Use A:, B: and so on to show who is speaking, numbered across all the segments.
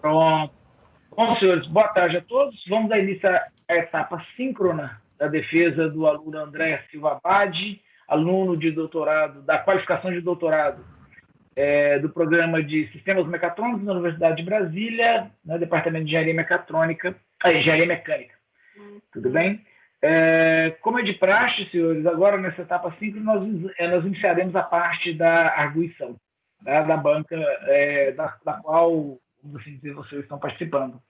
A: Pronto. Bom, senhores, boa tarde a todos. Vamos dar início à etapa síncrona da defesa do aluno André Silva Abad, aluno de doutorado, da qualificação de doutorado do programa de Sistemas Mecatrônicos na Universidade de Brasília, no Departamento de Engenharia Mecânica. Tudo bem? Como é de praxe, senhores, agora nessa etapa síncrona nós iniciaremos a parte da arguição, tá? Da banca da qual, vamos assim dizer, vocês estão participando.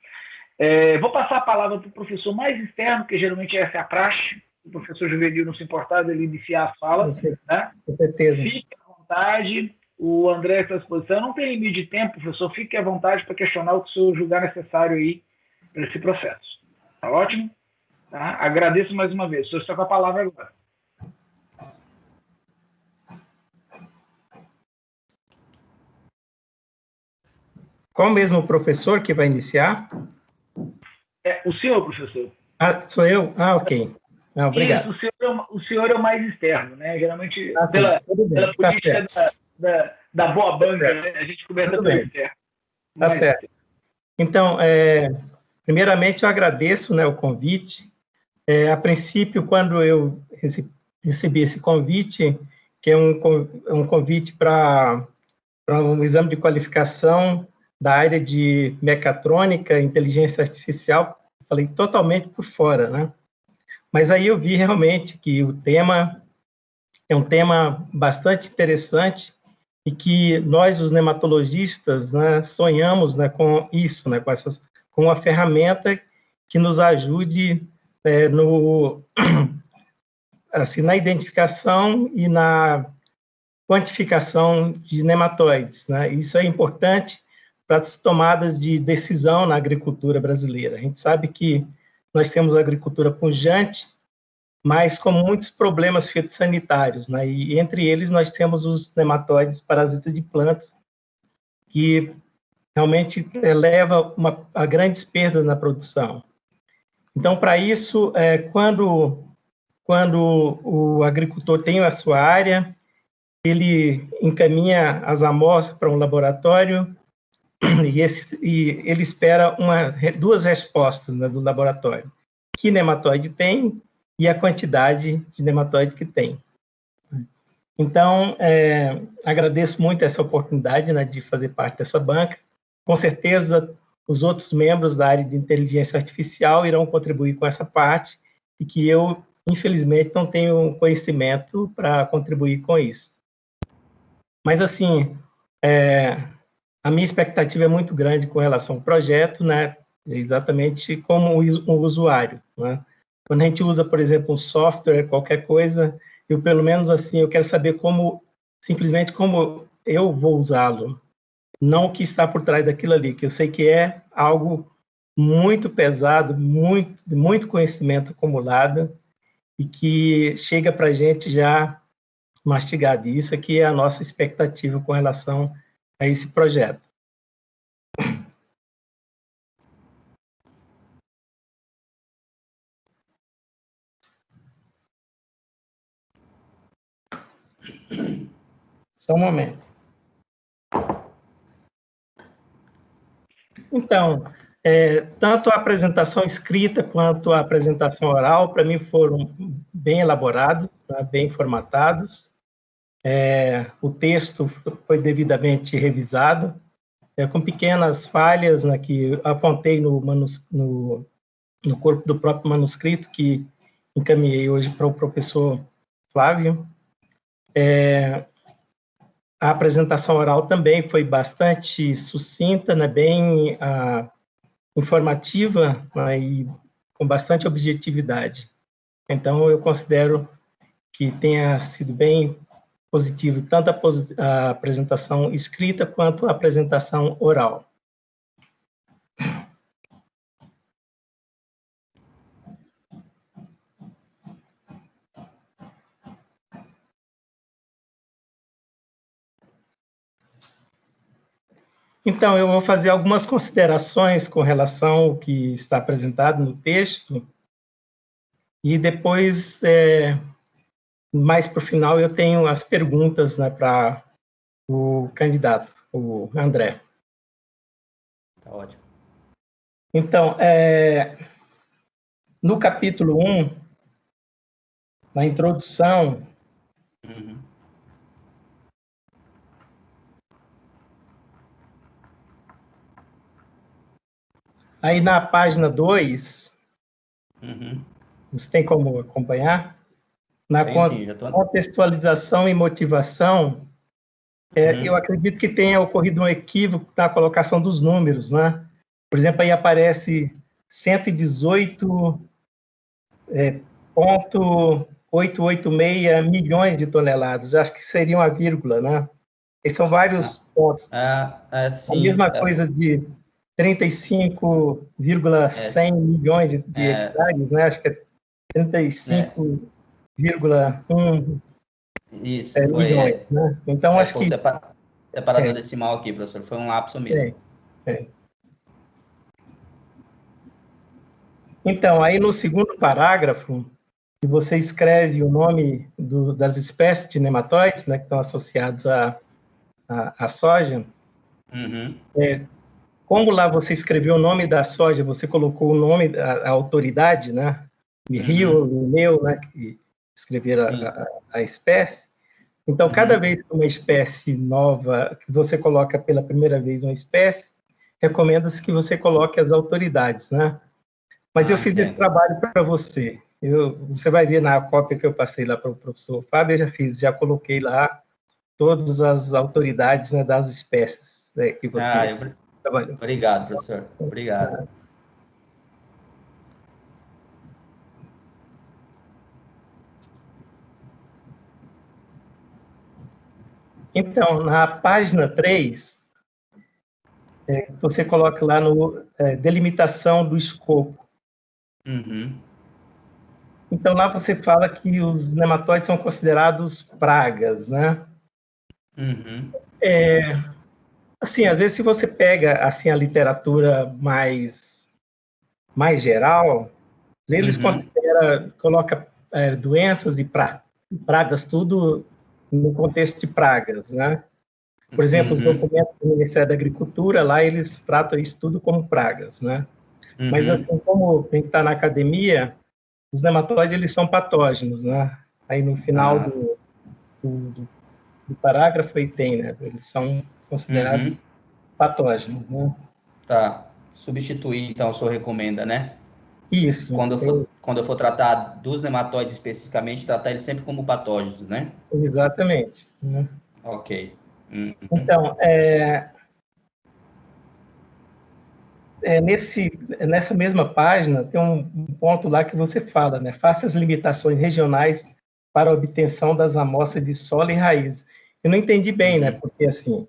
A: Vou passar a palavra para o professor mais externo, porque geralmente essa é a praxe. O professor Juvenil, não se importar ele iniciar as falas. Né?
B: Com certeza.
A: Fique à vontade, o André está à disposição. Não tem limite de tempo, professor, fique à vontade para questionar o que o senhor julgar necessário aí para esse processo. Tá ótimo? Tá? Agradeço mais uma vez. O senhor está com a palavra agora.
B: Qual mesmo o professor que vai iniciar?
A: O senhor, professor.
B: Ah, sou eu? Ah, ok. Não, obrigado.
A: Isso, o senhor é o mais externo, né? Geralmente, pela
B: tá
A: política da boa banca, né? A gente começa pelo externo.
B: Tá certo. Então, primeiramente, eu agradeço, né, o convite. A princípio, quando eu recebi esse convite, que é um convite para um exame de qualificação da área de mecatrônica, inteligência artificial, falei totalmente por fora, né? Mas aí eu vi realmente que o tema é um tema bastante interessante e que nós, os nematologistas, né, sonhamos, né, com isso, né, com uma ferramenta que nos ajude assim, na identificação e na quantificação de nematóides, né? Isso é importante para as tomadas de decisão na agricultura brasileira. A gente sabe que nós temos a agricultura pujante, mas com muitos problemas fitossanitários, né? E entre eles nós temos os nematóides parasitas de plantas, que realmente leva a grandes perdas na produção. Então, para isso, quando o agricultor tem a sua área, ele encaminha as amostras para um laboratório e ele espera duas respostas, né, do laboratório. Que nematóide tem e a quantidade de nematóide que tem. Então, agradeço muito essa oportunidade, né, de fazer parte dessa banca. Com certeza, os outros membros da área de inteligência artificial irão contribuir com essa parte e que eu, infelizmente, não tenho conhecimento para contribuir com isso. Mas, assim, a minha expectativa é muito grande com relação ao projeto, né? Exatamente como o usuário, né? Quando a gente usa, por exemplo, um software, qualquer coisa, eu, pelo menos, assim, eu quero saber simplesmente como eu vou usá-lo, não o que está por trás daquilo ali, que eu sei que é algo muito pesado, muito conhecimento acumulado e que chega para a gente já mastigado. E isso aqui é a nossa expectativa com relação a esse projeto. Só um momento. Então, tanto a apresentação escrita quanto a apresentação oral, para mim, foram bem elaborados, tá? Bem formatados. O texto foi devidamente revisado, com pequenas falhas, né, que apontei no corpo do próprio manuscrito, que encaminhei hoje para o professor Flávio. A apresentação oral também foi bastante sucinta, né, bem informativa, né, e com bastante objetividade. Então, eu considero que tenha sido bem positivo, tanto a apresentação escrita quanto a apresentação oral. Então, eu vou fazer algumas considerações com relação ao que está apresentado no texto, e depois, mais para o final, eu tenho as perguntas, né, para o candidato, o André.
C: Tá ótimo.
B: Então, no capítulo 1, na introdução,
C: Uhum.
B: aí na página 2,
C: Uhum.
B: você tem como acompanhar? Na
C: Tenho sim, já tô...
B: contextualização e motivação, eu acredito que tenha ocorrido um equívoco na colocação dos números, né? Por exemplo, aí aparece 118,886 milhões de toneladas. Acho que seria uma vírgula, né? E são vários pontos. A
C: sim.
B: mesma coisa de 35,100 milhões de hectares, né? Acho que é 35,1
C: Isso,
B: milhões, né? Então, acho
C: foi
B: que...
C: separador decimal aqui, professor. Foi um lapso mesmo.
B: É. Então, aí no segundo parágrafo, que você escreve o nome das espécies de nematóides, né, que estão associados à soja,
C: Uhum.
B: como lá você escreveu o nome da soja, você colocou o nome da autoridade, né, Rio, Linneu, né, que escreveram a espécie. Então, cada vez que uma espécie nova, que você coloca pela primeira vez uma espécie, recomenda-se que você coloque as autoridades, né? Mas eu fiz esse trabalho para você. Você vai ver na cópia que eu passei lá para o professor Fábio, eu já coloquei lá todas as autoridades, né, das espécies, né, que você trabalhou.
C: Obrigado, professor. Obrigado.
B: Então, na página 3, você coloca lá no delimitação do escopo.
C: Uhum.
B: Então, lá você fala que os nematóides são considerados pragas, né?
C: Uhum.
B: Assim, às vezes, se você pega assim a literatura mais geral, eles colocam doenças e pragas, tudo no contexto de pragas, né? Por exemplo, os documentos do Ministério da Agricultura, lá eles tratam isso tudo como pragas, né? Mas, assim, como tem que estar na academia, os nematóides, eles são patógenos, né? Aí, no final do parágrafo, aí tem, né? Eles são considerados patógenos, né?
C: Tá. Substituir, então, o senhor recomenda, né?
B: Isso.
C: Quando eu for tratar dos nematóides especificamente, tratar eles sempre como patógenos, né?
B: Exatamente. Né?
C: Ok.
B: Então, nessa mesma página, tem um ponto lá que você fala, né? Faça as limitações regionais para a obtenção das amostras de solo e raiz. Eu não entendi bem, né? Porque, assim,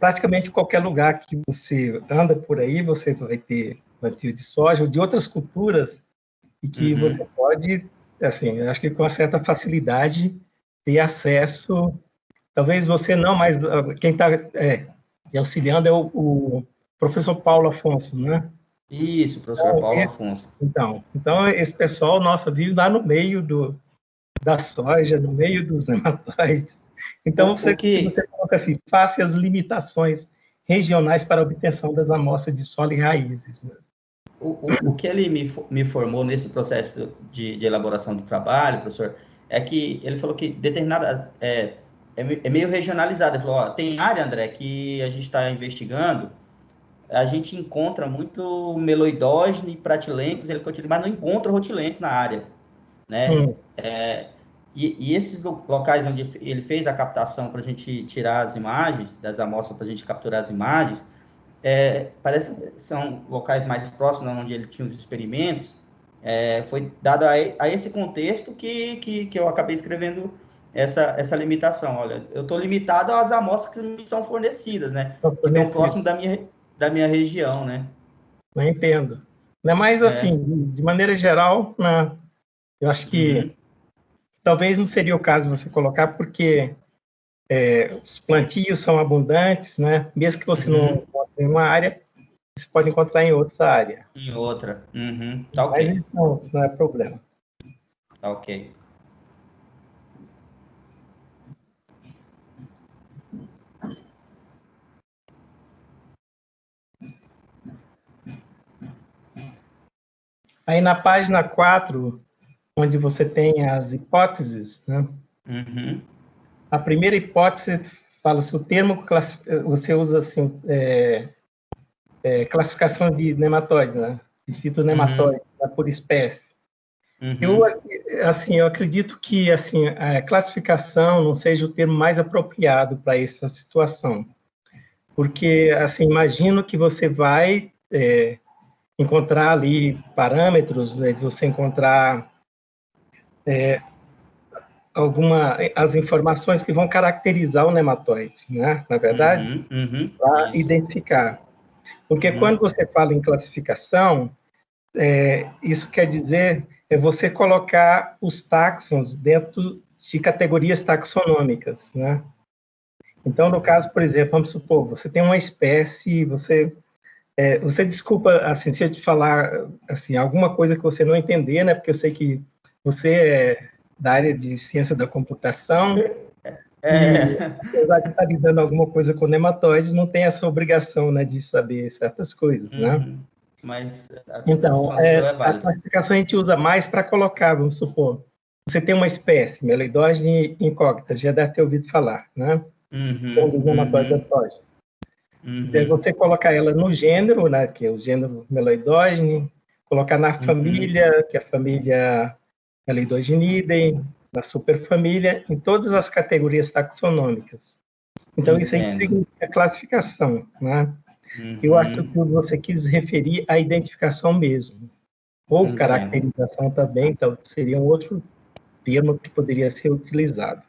B: praticamente qualquer lugar que você anda por aí, você vai ter plantio de soja ou de outras culturas e que você pode, assim, eu acho que com uma certa facilidade, ter acesso. Talvez você não, mas quem está auxiliando é o professor Paulo Afonso, né?
C: Isso, professor Paulo Afonso.
B: Então, esse pessoal, nossa, vive lá no meio da soja, no meio dos nematóides. Então, você coloca assim, faça as limitações regionais para a obtenção das amostras de solo e raízes. Né?
C: O que ele me formou nesse processo de elaboração do trabalho, professor, é que ele falou que determinadas... É meio regionalizado. Ele falou, ó, tem área, André, que a gente está investigando, a gente encontra muito meloidógeno e pratilencos, mas não encontra rotilento na área, né? E esses locais onde ele fez a captação para a gente tirar as imagens das amostras, para a gente capturar as imagens, parece que são locais mais próximos, onde ele tinha os experimentos, foi dado a esse contexto que eu acabei escrevendo essa limitação. Olha, eu estou limitado às amostras que me são fornecidas, né? Que estão próximo da minha região, né?
B: Não entendo. Mas, assim, de maneira geral, né, eu acho que talvez não seria o caso você colocar, porque os plantios são abundantes, né? Mesmo que você não encontre em uma área, você pode encontrar em outra área.
C: Em outra. Tá
B: Mas
C: ok.
B: isso não é problema.
C: Tá ok.
B: Aí na página 4, onde você tem as hipóteses, né?
C: Uhum.
B: A primeira hipótese fala se o termo, você usa assim, classificação de nematóides, né? De fitonematóides, né? Por espécie. Eu, assim, eu acredito que assim, a classificação não seja o termo mais apropriado para essa situação, porque assim, imagino que você vai encontrar ali parâmetros, né, de você encontrar as informações que vão caracterizar o nematóide, né? Na verdade, para identificar. Porque quando você fala em classificação, isso quer dizer você colocar os táxons dentro de categorias taxonômicas, né? Então, no caso, por exemplo, vamos supor, você tem uma espécie, você desculpa, assim, se eu te falar, assim, alguma coisa que você não entender, né? Porque eu sei que você é da área de ciência da computação e, apesar de estar lidando alguma coisa com nematóides, não tem essa obrigação, né, de saber certas coisas, né?
C: Mas a
B: Então,
C: contribuição sua é
B: a
C: válida.
B: classificação a gente usa mais para colocar, vamos supor, você tem uma espécie, Meloidogene incógnita, já deve ter ouvido falar, né? Um dos nematóides da soja. Então, você colocar ela no gênero, né, que é o gênero Meloidogene, colocar na família, que é a família Meloidogenidae, na superfamília, em todas as categorias taxonômicas. Então, isso aí significa classificação, né? Eu acho que você quis referir à identificação mesmo, ou caracterização também, então seria um outro termo que poderia ser utilizado.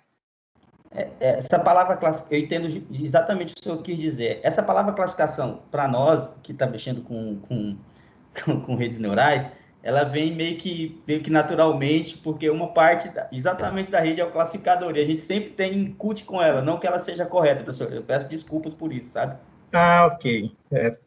C: Essa palavra eu entendo exatamente o que o senhor quis dizer. Essa palavra classificação, para nós que está mexendo com redes neurais, ela vem meio que naturalmente, porque uma parte exatamente da rede é o classificador, e a gente sempre tem input com ela, não que ela seja correta, professor. Eu peço desculpas por isso, sabe?
B: Ah, ok.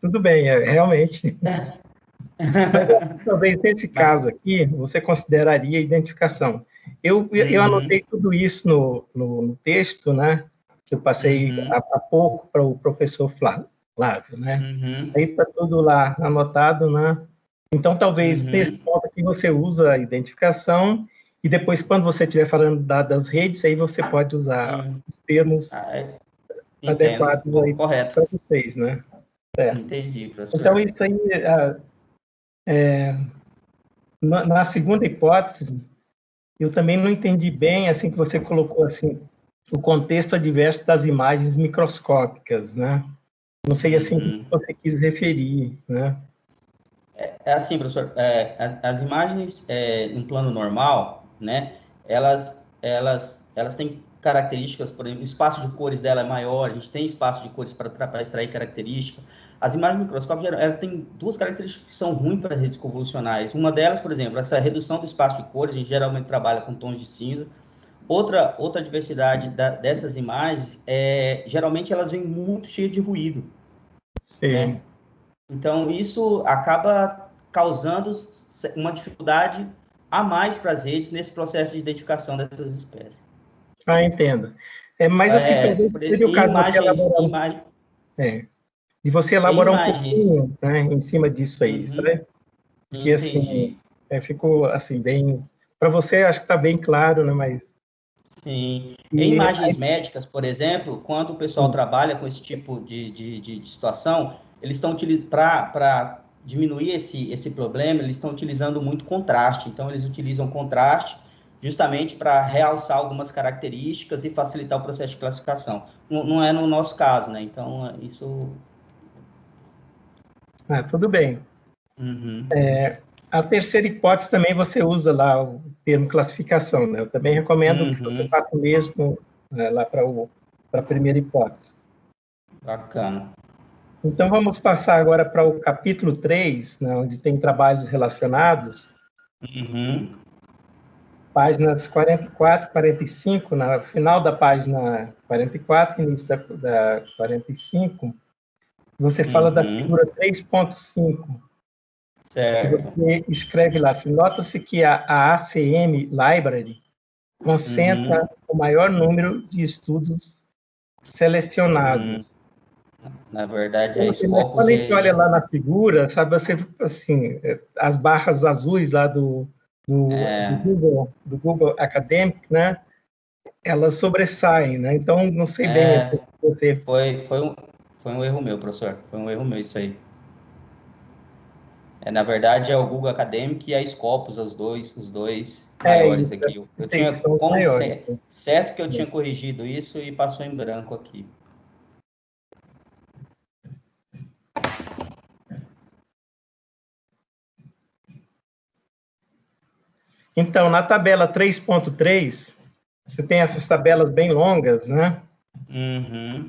B: Tudo bem, realmente. Mas, talvez nesse caso aqui, você consideraria identificação. Eu anotei tudo isso no texto, né? Que eu passei há pouco para o professor Flávio, né? Aí está tudo lá anotado, né? Então, talvez nesse ponto aqui você usa a identificação e depois, quando você estiver falando das redes, aí você pode usar os termos adequados aí para vocês, né?
C: Entendi, professor.
B: Então, isso aí, na segunda hipótese, eu também não entendi bem, assim, que você colocou, assim, o contexto adverso das imagens microscópicas, né? Não sei, assim, o que você quis referir, né?
C: É assim, professor, as imagens em plano normal, né, elas têm características, por exemplo, o espaço de cores dela é maior, a gente tem espaço de cores para extrair características. As imagens microscópicas, elas têm duas características que são ruins para redes convolucionais. Uma delas, por exemplo, essa redução do espaço de cores, a gente geralmente trabalha com tons de cinza. Outra diversidade dessas imagens, geralmente elas vêm muito cheias de ruído, né? Então, isso acaba causando uma dificuldade a mais para as redes nesse processo de identificação dessas espécies.
B: Ah, entendo. Mas, assim, talvez seria o caso de você elaborar um pouquinho, né, em cima disso aí, sabe? Porque, assim, ficou, assim, bem... Para você, acho que está bem claro, né, mas...
C: Sim. Em imagens médicas, por exemplo, quando o pessoal trabalha com esse tipo de situação, eles estão utilizando, para diminuir esse problema, eles estão utilizando muito contraste. Então, eles utilizam contraste justamente para realçar algumas características e facilitar o processo de classificação. Não é no nosso caso, né? Então, isso...
B: tudo bem. A terceira hipótese também você usa lá o termo classificação, né? Eu também recomendo que você faça o mesmo lá para a primeira hipótese.
C: Bacana.
B: Então, vamos passar agora para o capítulo 3, né, onde tem trabalhos relacionados. Páginas 44, 45, no final da página 44, início da 45, você fala da figura 3.5.
C: Certo.
B: Você escreve lá, nota-se que a ACM Library concentra o maior número de estudos selecionados.
C: Na verdade, a
B: Mas
C: Scopus...
B: quando a gente olha lá na figura, sabe, você, assim, as barras azuis lá do Google Academic, né? Elas sobressaem, né? Então, não sei bem se você...
C: Foi um erro meu, professor. Foi um erro meu isso aí. Na verdade, é o Google Academic e a Scopus, os dois maiores
B: isso,
C: aqui. Eu tinha
B: são os maiores.
C: certo que eu tinha corrigido isso e passou em branco aqui.
B: Então, na tabela 3.3, você tem essas tabelas bem longas, né?
C: Uhum.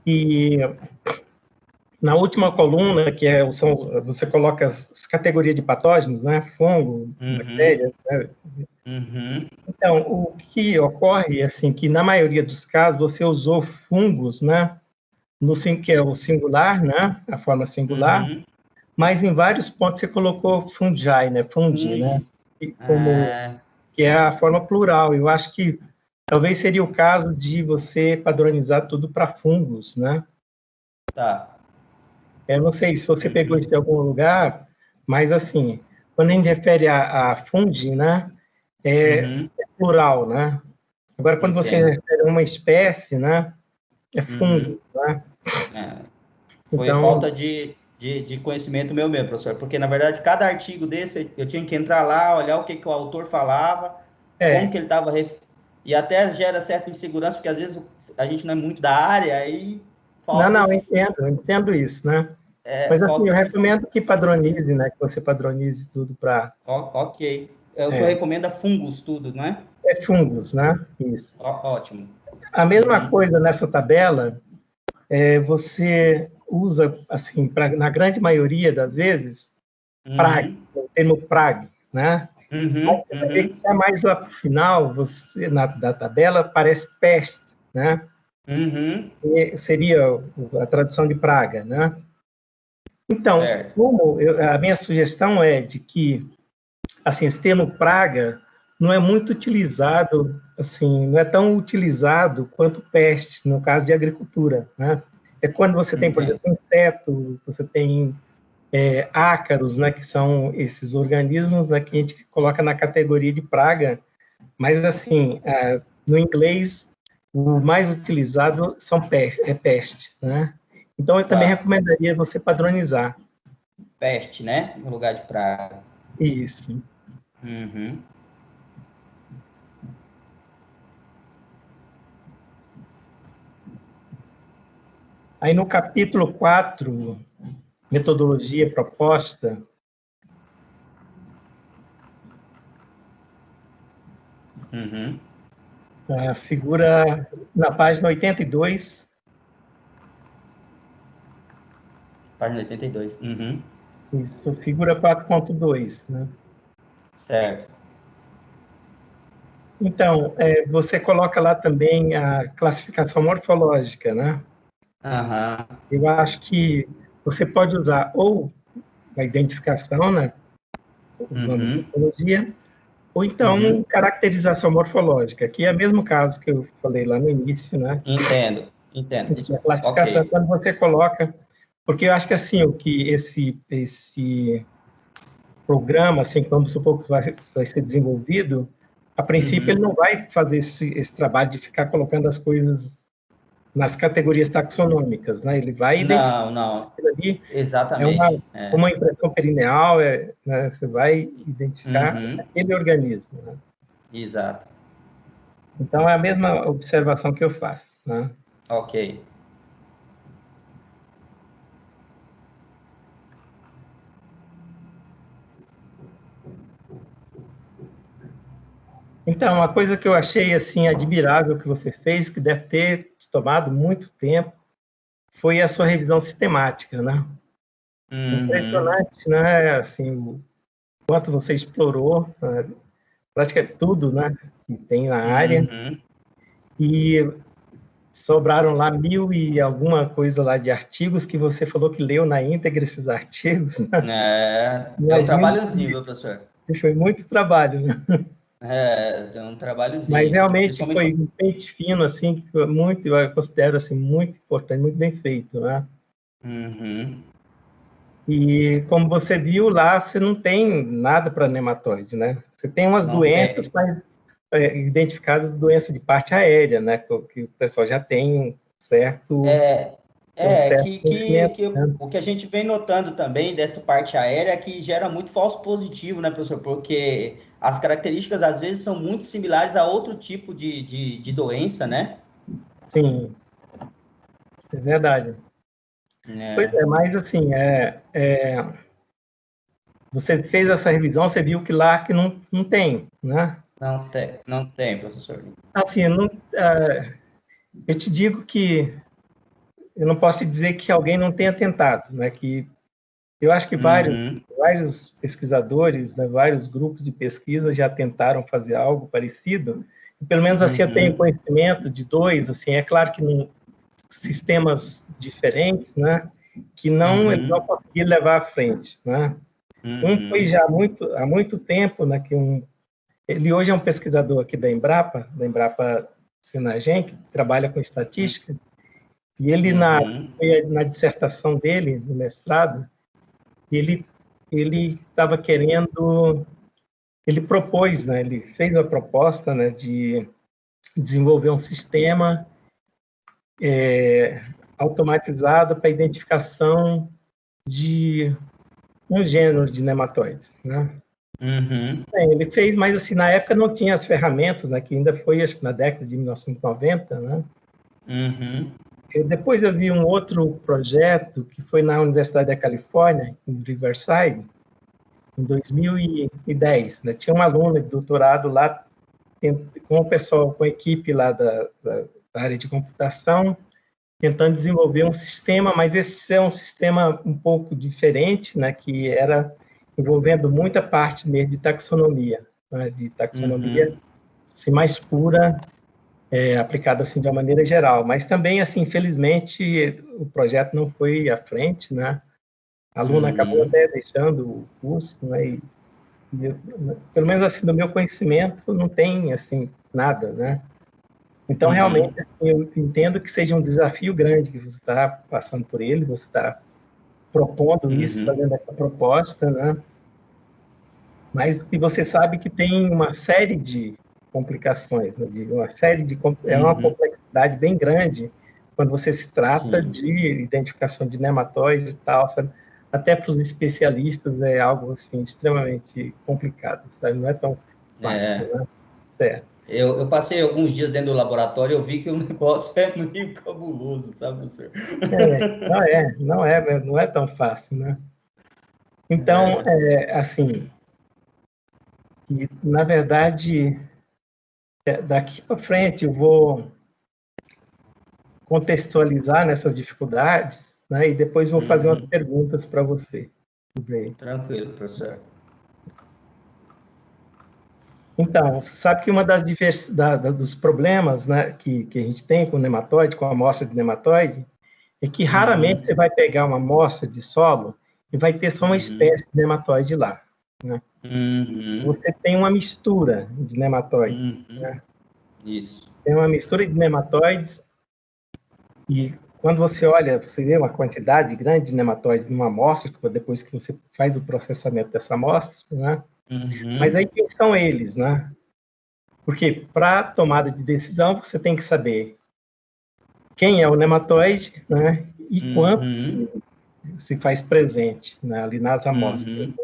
B: E na última coluna, você coloca as categorias de patógenos, né? Fungo, bactérias, né?
C: Uhum.
B: Então, o que ocorre é assim, que na maioria dos casos você usou fungos, né? Que é o singular, né? A forma singular, mas em vários pontos você colocou fungi, né? Fungi, né? Que é a forma plural. Eu acho que talvez seria o caso de você padronizar tudo para fungos, né?
C: Tá.
B: Eu não sei se você pegou isso de algum lugar, mas assim, quando a gente refere a fungi, né? É plural, né? Agora, quando você refere a uma espécie, né? É fungo, né?
C: Foi
B: Então,
C: falta de conhecimento meu mesmo, professor, porque, na verdade, cada artigo desse, eu tinha que entrar lá, olhar o que o autor falava, como que ele estava... E até gera certa insegurança, porque, às vezes, a gente não é muito da área, aí falta
B: eu entendo isso, né? Mas, assim, eu recomendo que padronize, né? Que você padronize tudo para...
C: Ok. O senhor recomenda fungos tudo, não é?
B: É fungos, né? Isso.
C: Ótimo.
B: A mesma coisa nessa tabela, você usa, assim, na grande maioria das vezes, PRAG, o termo PRAG, né? Mas você vai ver que mais lá para o final, da tabela, aparece peste, né? Que seria a tradução de praga, né? Então, a minha sugestão é de que, assim, esse termo praga não é muito utilizado, assim, não é tão utilizado quanto peste, no caso de agricultura, né? É quando você tem, por exemplo, inseto, você tem ácaros, né, que são esses organismos, né, que a gente coloca na categoria de praga, mas, assim, no inglês, o mais utilizado é peste, né? Então, eu também recomendaria você padronizar.
C: Peste, né? No lugar de praga.
B: Isso. Aí, no capítulo 4, metodologia proposta, figura na página 82.
C: Página 82.
B: Isso, figura 4.2, né?
C: Certo.
B: Então, você coloca lá também a classificação morfológica, né? Eu acho que você pode usar ou a identificação, né? Usando morfologia, ou então caracterização morfológica, que é o mesmo caso que eu falei lá no início, né?
C: Entendo.
B: A classificação, quando você coloca... Porque eu acho que, assim, o que esse programa, assim, vamos supor que vai ser desenvolvido, a princípio ele não vai fazer esse trabalho de ficar colocando as coisas nas categorias taxonômicas, né? Ele vai identificar aquilo ali.
C: Exatamente.
B: Uma impressão perineal, né? Você vai identificar aquele organismo, né?
C: Exato.
B: Então, é a mesma observação que eu faço, né?
C: Ok.
B: Então, uma coisa que eu achei, assim, admirável que você fez, que deve ter tomado muito tempo, foi a sua revisão sistemática, né? Impressionante, né? Assim, o quanto você explorou, praticamente tudo, né? Que tem na área. E sobraram lá 1000 e alguma coisa lá de artigos que você falou que leu na íntegra esses artigos. Né?
C: É um trabalhozinho, viu, professor?
B: Foi muito trabalho, né?
C: É um trabalhozinho.
B: Mas realmente foi um pente fino, assim, que foi muito, eu considero assim, muito importante, muito bem feito, né?
C: Uhum.
B: E, como você viu lá, você não tem nada para nematóide, né? Você tem umas
C: Não
B: doenças,
C: tem.
B: mas identificadas doenças de parte aérea, né? Que o pessoal já tem
C: É,
B: um
C: é
B: certo conhecimento,
C: que
B: né?
C: o que a gente vem notando também dessa parte aérea é que gera muito falso positivo, né, professor? Porque as características, às vezes, são muito similares a outro tipo de doença, né?
B: Sim, é verdade. Pois
C: É,
B: é, mas assim, você fez essa revisão, você viu que lá que não tem, né?
C: não tem, professor.
B: Assim, eu te digo que eu não posso te dizer que alguém não tenha tentado, né? Que eu acho que
C: Uhum,
B: vários pesquisadores, né, vários grupos de pesquisa já tentaram fazer algo parecido. E, pelo menos assim eu tenho
C: uhum,
B: conhecimento de dois, assim, é claro que em sistemas diferentes, né? Que eles não
C: uhum,
B: conseguiram levar à frente, né? Um foi
C: uhum,
B: já há muito tempo, né? Ele hoje é um pesquisador aqui da Embrapa Senagem, que trabalha com estatística, e ele,
C: uhum,
B: na dissertação dele, no mestrado, ele estava querendo, ele propôs, né, ele fez a proposta, né, de desenvolver um sistema automatizado para identificação de um gênero de nematóides, né?
C: uhum,
B: Ele fez, mas assim, na época não tinha as ferramentas, né, que ainda foi, acho que na década de 1990, né?
C: uhum,
B: Depois eu vi um outro projeto que foi na Universidade da Califórnia, em Riverside, em 2010. Né? Tinha uma aluna de doutorado lá, com o pessoal, com a equipe lá da área de computação, tentando desenvolver um sistema, mas esse é um sistema um pouco diferente, né? Que era envolvendo muita parte mesmo de taxonomia, né? De taxonomia
C: uhum,
B: assim, mais pura, aplicada assim de uma maneira geral. Mas também, assim, infelizmente, o projeto não foi à frente, né? A aluna acabou
C: uhum,
B: até deixando o curso, né? Pelo menos assim, do meu conhecimento, não tem assim nada, né? Então, realmente,
C: uhum,
B: assim, eu entendo que seja um desafio grande que você está passando por ele, você está propondo isso,
C: uhum,
B: fazendo essa proposta, né? Mas que você sabe que tem uma série de complicações, né? É uma
C: uhum,
B: complexidade bem grande quando você se trata
C: sim.
B: de identificação de nematóides e tal, sabe? Até para os especialistas é algo assim extremamente complicado, sabe? Não é tão fácil,
C: É.
B: né? Certo.
C: Eu passei alguns dias dentro do laboratório e eu vi que o negócio é meio cabuloso, sabe, professor?
B: Não é tão fácil, né? Então,
C: É.
B: assim, e, na verdade, daqui para frente eu vou contextualizar nessas dificuldades, né? E depois vou fazer umas
C: Uhum.
B: perguntas para você. Bem.
C: Tranquilo, professor.
B: Então, você sabe que uma dos problemas, né, que a gente tem com o nematóide, com a amostra de nematóide, é que raramente
C: Uhum.
B: você vai pegar uma amostra de solo e vai ter só uma
C: Uhum.
B: espécie de nematóide lá, né?
C: Uhum.
B: Você tem uma mistura de nematóides,
C: Uhum.
B: né?
C: Isso.
B: Tem uma mistura de nematóides e quando você olha, você vê uma quantidade grande de nematóides numa amostra, depois que você faz o processamento dessa amostra, né? Mas aí
C: Uhum.
B: quem são eles, né? Porque para tomada de decisão você tem que saber quem é o nematóide, né? E quanto
C: Uhum.
B: se faz presente, né, ali nas amostras.
C: Uhum.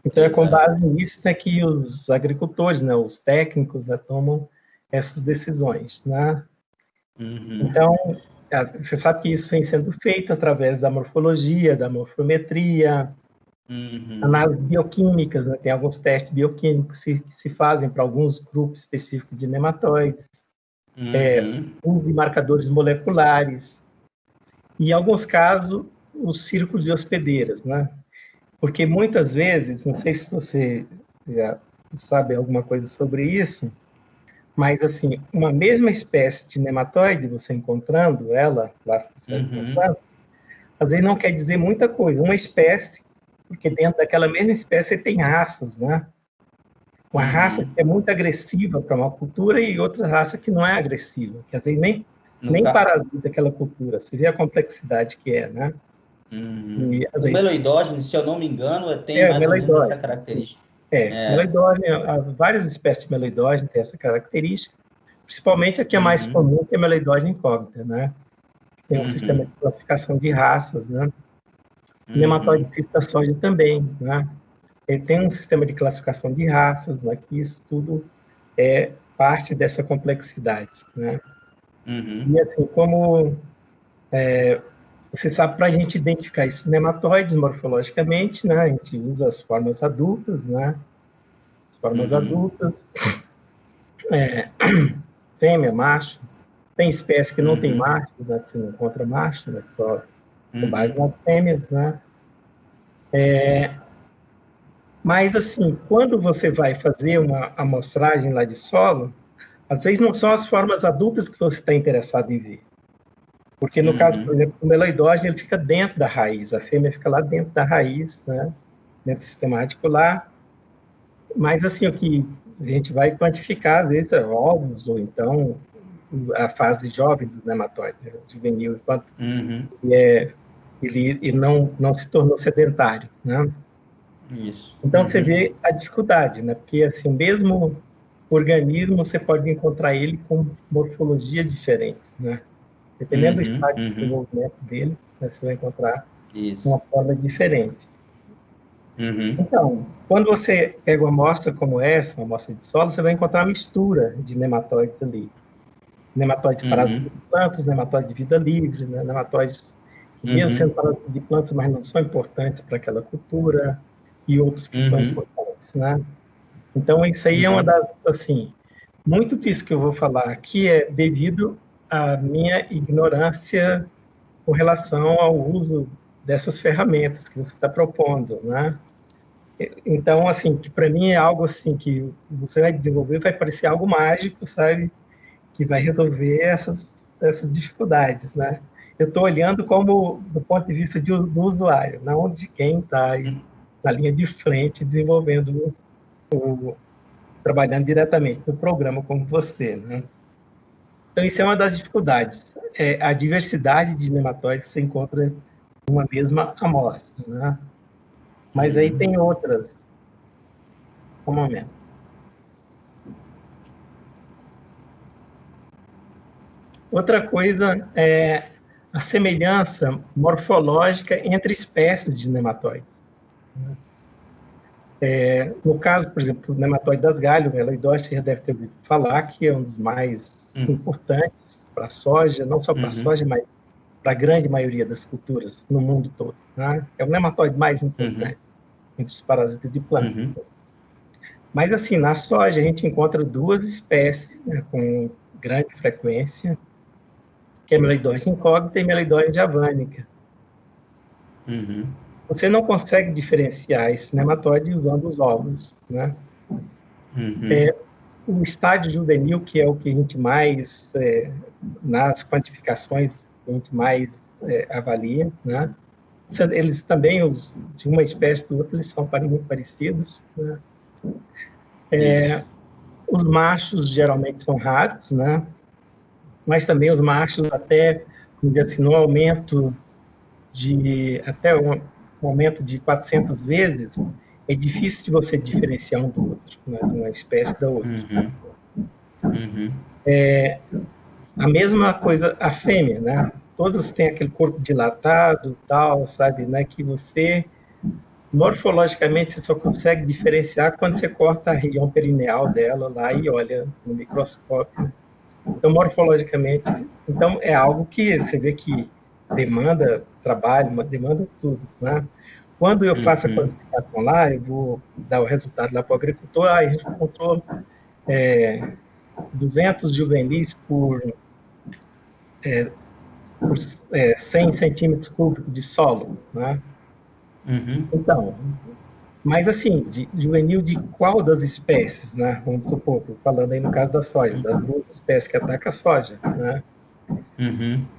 B: Então é com
C: Exato.
B: base nisso, né, que os agricultores, né, os técnicos, né, tomam essas decisões, né?
C: Uhum.
B: Então, você sabe que isso vem sendo feito através da morfologia, da morfometria,
C: Uhum.
B: análises bioquímicas, né? Tem alguns testes bioquímicos que se fazem para alguns grupos específicos de nematóides,
C: Uhum.
B: uso de marcadores moleculares, e em alguns casos, os círculos de hospedeiras, né? Porque muitas vezes, não sei se você já sabe alguma coisa sobre isso, mas assim, uma mesma espécie de nematóide, você encontrando ela, lá você vai
C: Uhum.
B: encontrando, às vezes não quer dizer muita coisa. Uma espécie, porque dentro daquela mesma espécie tem raças, né? Uma raça que
C: Uhum.
B: é muito agressiva para uma cultura e outra raça que não é agressiva, que às vezes
C: No
B: nem
C: ca...
B: parasita aquela cultura. Você vê a complexidade que é, né?
C: O meloidógeno, se eu não me engano, tem mais ou menos essa característica.
B: Meloidógeno, várias espécies de meloidógeno têm essa característica, principalmente a que é mais comum, que é a meloidógeno incógnita, né? Tem um sistema de classificação de raças, né? O nematóide cista soja também, né? Ele tem um sistema de classificação de raças, né? Que isso tudo é parte dessa complexidade, né? E assim, como você sabe, para a gente identificar esses nematóides morfologicamente, né? A gente usa as formas adultas, né? As formas adultas, fêmea, macho. Tem espécie que não tem macho, né? Que você não encontra macho, né? Só com base nas fêmeas, né? Mas, assim, quando você vai fazer uma amostragem lá de solo, às vezes não são as formas adultas que você está interessado em ver. Porque, no caso, por exemplo, o meloidógeno, ele fica dentro da raiz, a fêmea fica lá dentro da raiz, né? Dentro do sistema radicular. Mas, assim, o que a gente vai quantificar, às vezes, é ovos, ou então a fase jovem do nematóide, né? Juvenil, enquanto ele não se tornou sedentário, né?
C: Isso.
B: Então, você vê a dificuldade, né? Porque, assim, o mesmo organismo, você pode encontrar ele com morfologia diferente, né? Dependendo do estágio de desenvolvimento dele, né, você vai encontrar uma forma diferente. Então, quando você pega uma amostra como essa, uma amostra de solo, você vai encontrar uma mistura de nematóides ali. Nematóides parasitas de plantas, nematóides de vida livre, né? Nematóides que, mesmo sendo parasitas de plantas, mas não são importantes para aquela cultura, e outros que são importantes, né? Então, isso aí é uma das, assim, muito disso que eu vou falar aqui é devido à minha ignorância com relação ao uso dessas ferramentas que você está propondo, né? Então, assim, que para mim é algo assim que você vai desenvolver, vai parecer algo mágico, sabe? Que vai resolver essas dificuldades, né? Eu estou olhando como do ponto de vista do usuário, não de quem está na linha de frente desenvolvendo trabalhando diretamente no programa como você, né? Então, isso é uma das dificuldades, a diversidade de nematóides que você encontra numa mesma amostra, né? Mas aí tem outras. Um momento. Outra coisa é a semelhança morfológica entre espécies de nematóides. No caso, por exemplo, do nematóide das galhas, o meloidóide, você já deve ter ouvido falar que é um dos mais importantes para a soja, não só para a soja, mas para a grande maioria das culturas no mundo todo, né? É o nematóide mais importante entre os parasitas de plantas. Mas, assim, na soja a gente encontra duas espécies, né, com grande frequência, que é a meloidóide incógnita e meloidóide javânica. Você não consegue diferenciar esse nematóide usando os ovos, né? O estágio juvenil, que é o que a gente mais, nas quantificações, a gente mais avalia, né? Eles também, de uma espécie do outro, eles são muito parecidos, né? Os machos geralmente são raros, né? Mas também os machos, até, vamos dizer assim, no aumento até um aumento de 400 vezes, é difícil de você diferenciar um do outro, né? De uma espécie da outra. A mesma coisa a fêmea, né? Todos têm aquele corpo dilatado, tal, sabe, né? Que você, morfologicamente, você só consegue diferenciar quando você corta a região perineal dela lá e olha no microscópio. Então, morfologicamente, então é algo que você vê que demanda trabalho, demanda tudo, né? Quando eu faço a quantificação lá, eu vou dar o resultado lá para o agricultor, a gente encontrou 200 juvenis por 100 centímetros cúbicos de solo, né? Então, mas assim, juvenil de qual das espécies, né? Vamos supor, falando aí no caso da soja, das duas espécies que atacam a soja, né?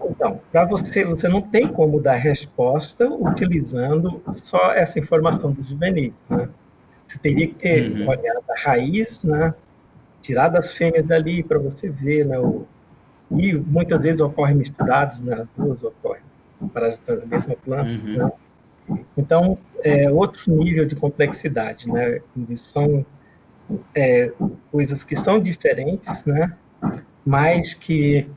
B: Então, para você não tem como dar resposta utilizando só essa informação dos juvenis, né? Você teria que ter olhado a raiz, né? Tirado as fêmeas dali para você ver, né? E muitas vezes ocorre misturados, né? As duas ocorrem. parasitando a mesma planta, né? Então, é outro nível de complexidade, né? São coisas que são diferentes, né? Mas que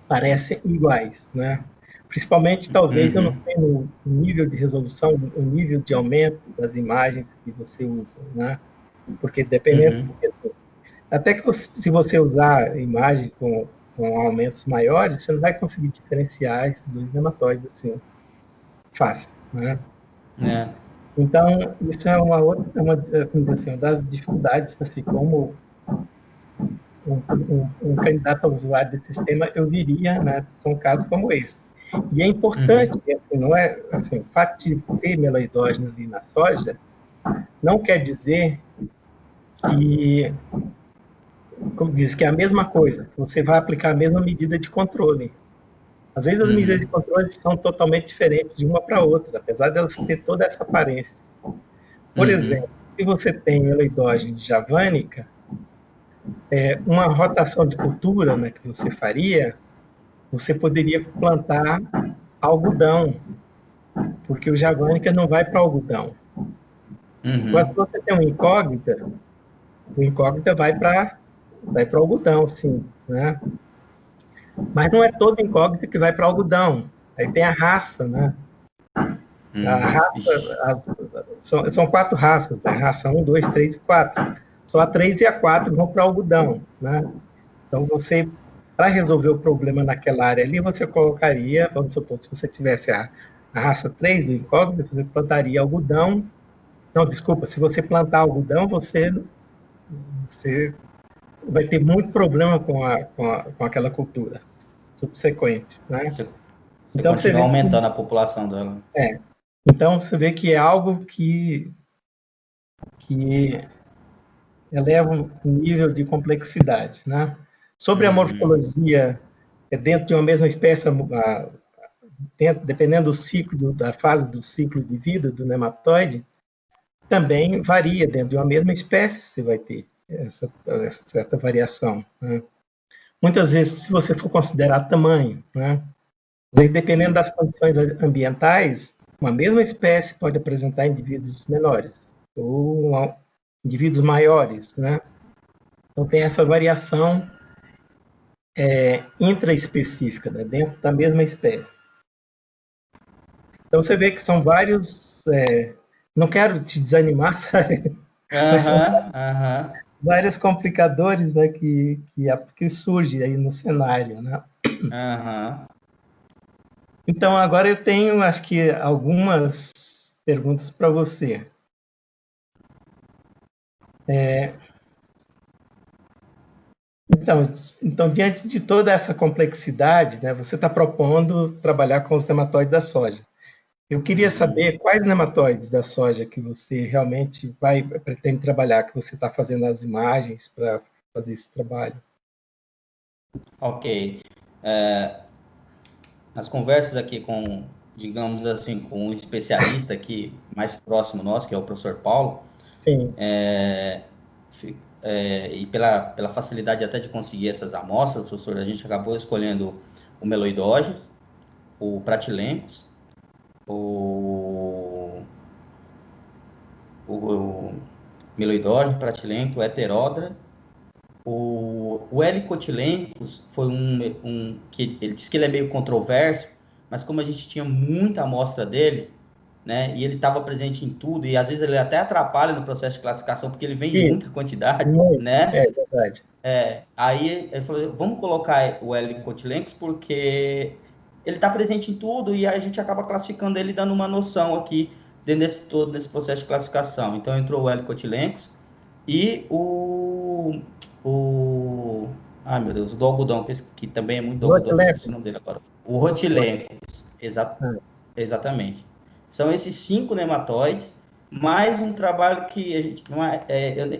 B: parecem iguais, né? Principalmente, talvez, eu não sei o nível de resolução, o nível de aumento das imagens que você usa, né? Porque dependendo... Até que se você usar imagem com aumentos maiores, você não vai conseguir diferenciar esses dois nematóides assim, fácil, né? Então, isso é uma das dificuldades, assim, como um candidato a usuário desse sistema, eu diria, né, são casos como esse. E é importante, assim, não é, assim, o fato de ter meloidógeno ali na soja não quer dizer que, como diz, que é a mesma coisa, que você vai aplicar a mesma medida de controle. Às vezes as medidas de controle são totalmente diferentes de uma para outra, apesar de elas ter toda essa aparência. Por exemplo, se você tem meloidógeno javânica, uma rotação de cultura, né, que você faria, você poderia plantar algodão, porque o javânica não vai para algodão. Mas se você tem um incógnita, o incógnita vai para algodão, sim, né? Mas não é todo incógnita que vai para algodão. Aí tem a raça, né? A raça, são 4 raças, né? Raça 1, 2, 3 e 4. Só a 3 e a 4 vão para algodão, né? Então, você, para resolver o problema naquela área ali, você colocaria, vamos supor, se você tivesse a raça 3 do incógnito, você plantaria algodão. Não, desculpa, se você plantar algodão, você vai ter muito problema com aquela cultura subsequente, né?
C: Você
B: então,
C: continua aumentando a população dela.
B: Então, você vê que é algo que eleva um nível de complexidade, né? Sobre a morfologia, dentro de uma mesma espécie, dependendo do ciclo, da fase do ciclo de vida do nematóide, também varia. Dentro de uma mesma espécie, você vai ter essa certa variação, né? Muitas vezes, se você for considerar tamanho, né? Dependendo das condições ambientais, uma mesma espécie pode apresentar indivíduos menores ou indivíduos maiores, né? Então, tem essa variação intraespecífica, né? Dentro da mesma espécie. Então, você vê que são vários... não quero te desanimar, sabe? Mas são vários complicadores, né, que surgem aí no cenário, né? Então, agora eu tenho, acho que, algumas perguntas para você. Então, diante de toda essa complexidade, né, você está propondo trabalhar com os nematóides da soja. Eu queria saber quais nematóides da soja que você realmente pretende trabalhar, que você está fazendo as imagens para fazer esse trabalho.
C: Ok. Nas conversas aqui com, digamos assim, com um especialista aqui mais próximo nosso, que é o professor Paulo,
B: Sim.
C: E pela facilidade até de conseguir essas amostras, professor, a gente acabou escolhendo o meloidógenes, o pratilencos, o meloidógeno, pratilenco, o heteródra. O helicotilencos foi que ele disse que ele é meio controverso, mas como a gente tinha muita amostra dele, né, e ele estava presente em tudo, e às vezes ele até atrapalha no processo de classificação, porque ele vem em muita quantidade, né?
B: É verdade.
C: Aí ele falou, vamos colocar o helicotilencos, porque ele está presente em tudo, e a gente acaba classificando ele, dando uma noção aqui dentro desse processo de classificação. Então entrou o helicotilencos e ai meu Deus, o do algodão, que também é muito do algodão, esqueci o nome dele agora. O rotilencos, exatamente. São esses 5 nematóides, mais um trabalho que a gente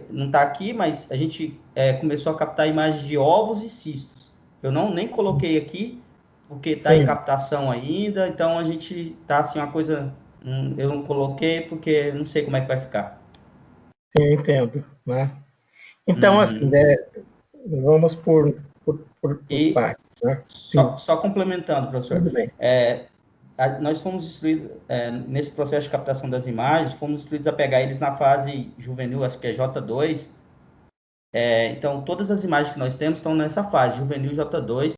C: não está aqui, mas a gente começou a captar imagens de ovos e cistos. Eu nem coloquei aqui, porque está em captação ainda, então a gente está assim, uma coisa... eu não coloquei porque não sei como é que vai ficar.
B: Sim, eu entendo, né? Então, assim, vamos por partes, né?
C: Só complementando, professor.
B: Tudo bem.
C: nós fomos instruídos, nesse processo de captação das imagens, fomos instruídos a pegar eles na fase juvenil, acho que é J2. Então, todas as imagens que nós temos estão nessa fase, juvenil J2,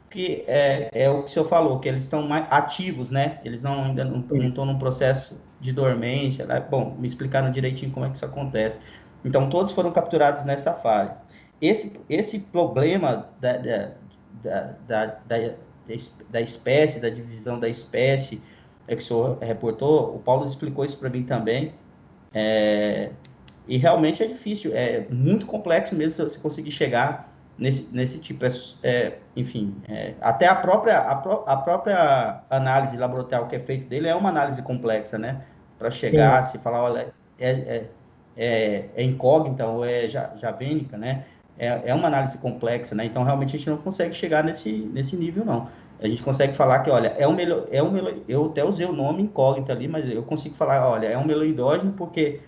C: que é o que o senhor falou, que eles estão mais ativos, né? Eles ainda não estão num processo de dormência, né? Bom, me explicaram direitinho como é que isso acontece. Então, todos foram capturados nessa fase. Esse problema da espécie, da divisão da espécie, que o senhor reportou, o Paulo explicou isso para mim também, e realmente é difícil, é muito complexo mesmo você conseguir chegar nesse tipo, enfim, até a própria análise laboratorial que é feita dele é uma análise complexa, né? Para chegar, se falar, olha, é incógnita ou é javênica, né? É uma análise complexa, né? Então, realmente, a gente não consegue chegar nesse nível, não. A gente consegue falar que, olha, eu até usei o nome incógnito ali, mas eu consigo falar, olha, é um meloidógeno porque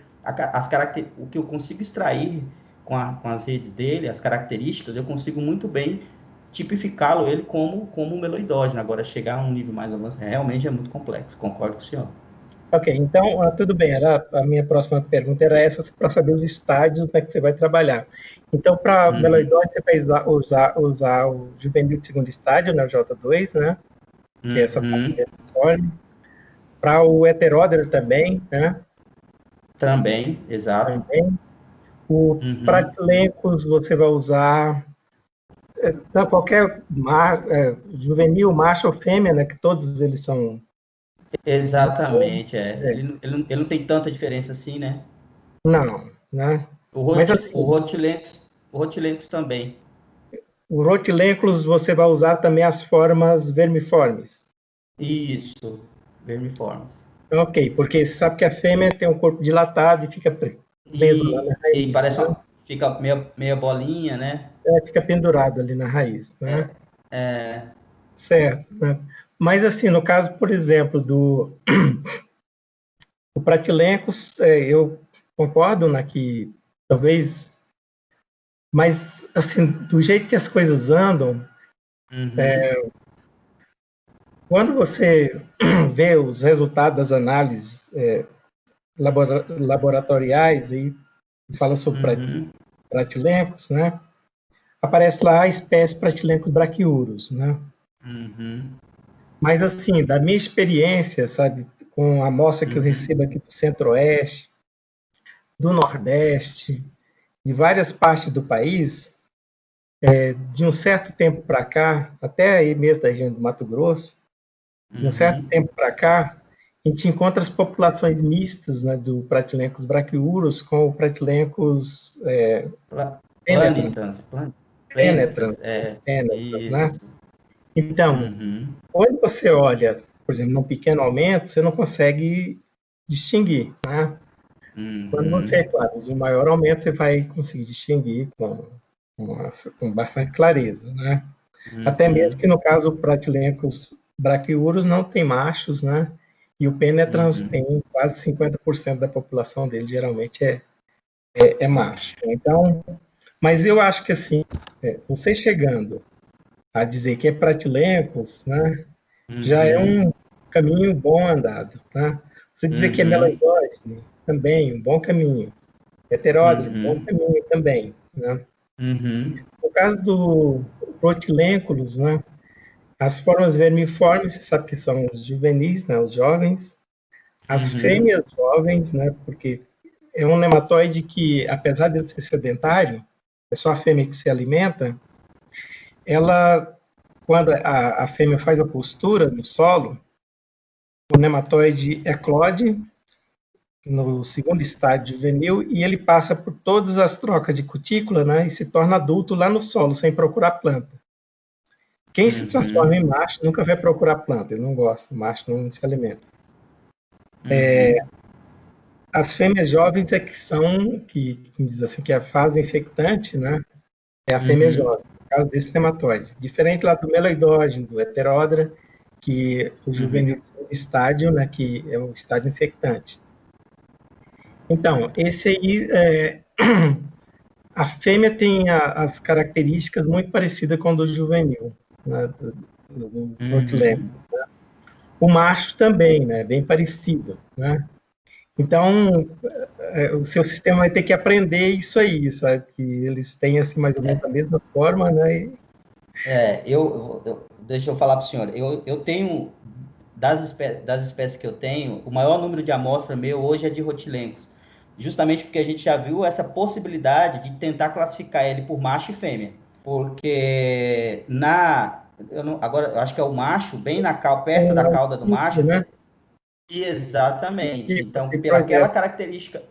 C: o que eu consigo extrair com as redes dele, as características, eu consigo muito bem tipificá-lo ele como um meloidógeno. Agora, chegar a um nível mais avançado, realmente é muito complexo, concordo com o senhor.
B: Ok, então, tudo bem. A minha próxima pergunta era essa, para saber os estágios, né, que você vai trabalhar. Então, para meloidóide, você vai usar o juvenil de segundo estágio, né, o J2, né, que é essa parte. Para o heteródero também, né?
C: Também, exato.
B: Também. O pratilencos você vai usar qualquer juvenil, macho ou fêmea, né, que todos eles são...
C: Exatamente, Ele não tem tanta diferença assim, né?
B: Não, né?
C: Mas, assim, o Rotilencos também.
B: O Rotilencos você vai usar também as formas vermiformes.
C: Isso, vermiformes.
B: Ok, porque você sabe que a fêmea tem um corpo dilatado e fica preso lá na raiz.
C: E parece fica meia bolinha, né?
B: Fica pendurado ali na raiz, né? Certo, né? Mas, assim, no caso, por exemplo, do Pratilencos, eu concordo, né, que talvez... Mas, assim, do jeito que as coisas andam, quando você vê os resultados das análises laboratoriais e fala sobre pratilencos, né? Aparece lá a espécie Pratilencos braquiurus, né? Mas, assim, da minha experiência, sabe, com a amostra que eu recebo aqui do Centro-Oeste, do Nordeste, de várias partes do país, de um certo tempo para cá, até aí mesmo da região do Mato Grosso, de um certo tempo para cá, a gente encontra as populações mistas, né, do Pratilencos braquiurus com o Pratilencos penetrans, né? Então, quando você olha, por exemplo, num pequeno aumento, você não consegue distinguir, né? Quando você, claro, usa um maior aumento, você vai conseguir distinguir com bastante clareza, né? Até mesmo que, no caso, o Pratilencos braquiurus não tem machos, né? E o penetrans tem quase 50% da população dele, geralmente é macho. Então, mas eu acho que, assim, você chegando a dizer que é Pratilencos, né? Já é um caminho bom andado, tá? Você dizer que é meloidógeno, também um bom caminho. Heteródromo, bom caminho também, né? No caso do Protilênculos, né? As formas vermiformes, você sabe que são os juvenis, né? Os jovens. As fêmeas jovens, né? Porque é um nematóide que, apesar de ser sedentário, é só a fêmea que se alimenta, ela, quando a fêmea faz a postura no solo, o nematóide eclode no segundo estágio juvenil e ele passa por todas as trocas de cutícula, né, e se torna adulto lá no solo, sem procurar planta. Quem se transforma em macho nunca vai procurar planta, ele não gosta, o macho não se alimenta. As fêmeas jovens é que são, que diz assim, que é a fase infectante, né, é a fêmea jovem, no caso desse nematóide. Diferente lá do meloidógeno, do heteródera, que o juvenil estágio, né, que é o estágio infectante. Então, esse aí, a fêmea tem as características muito parecidas com a do juvenil, né, do Protilênculos, né? O macho também, né? Bem parecido, né? Então, o seu sistema vai ter que aprender isso aí, sabe? Que eles têm, assim, mais ou menos a mesma forma, né?
C: Deixa eu falar para o senhor, eu tenho, das espécies que eu tenho, o maior número de amostra meu hoje é de rotilencos, justamente porque a gente já viu essa possibilidade de tentar classificar ele por macho e fêmea, porque agora eu acho que é o macho, bem perto da cauda do macho,
B: né?
C: Exatamente.
B: Tipo,
C: Então,
B: esse
C: pela aquela
B: projeto.
C: característica,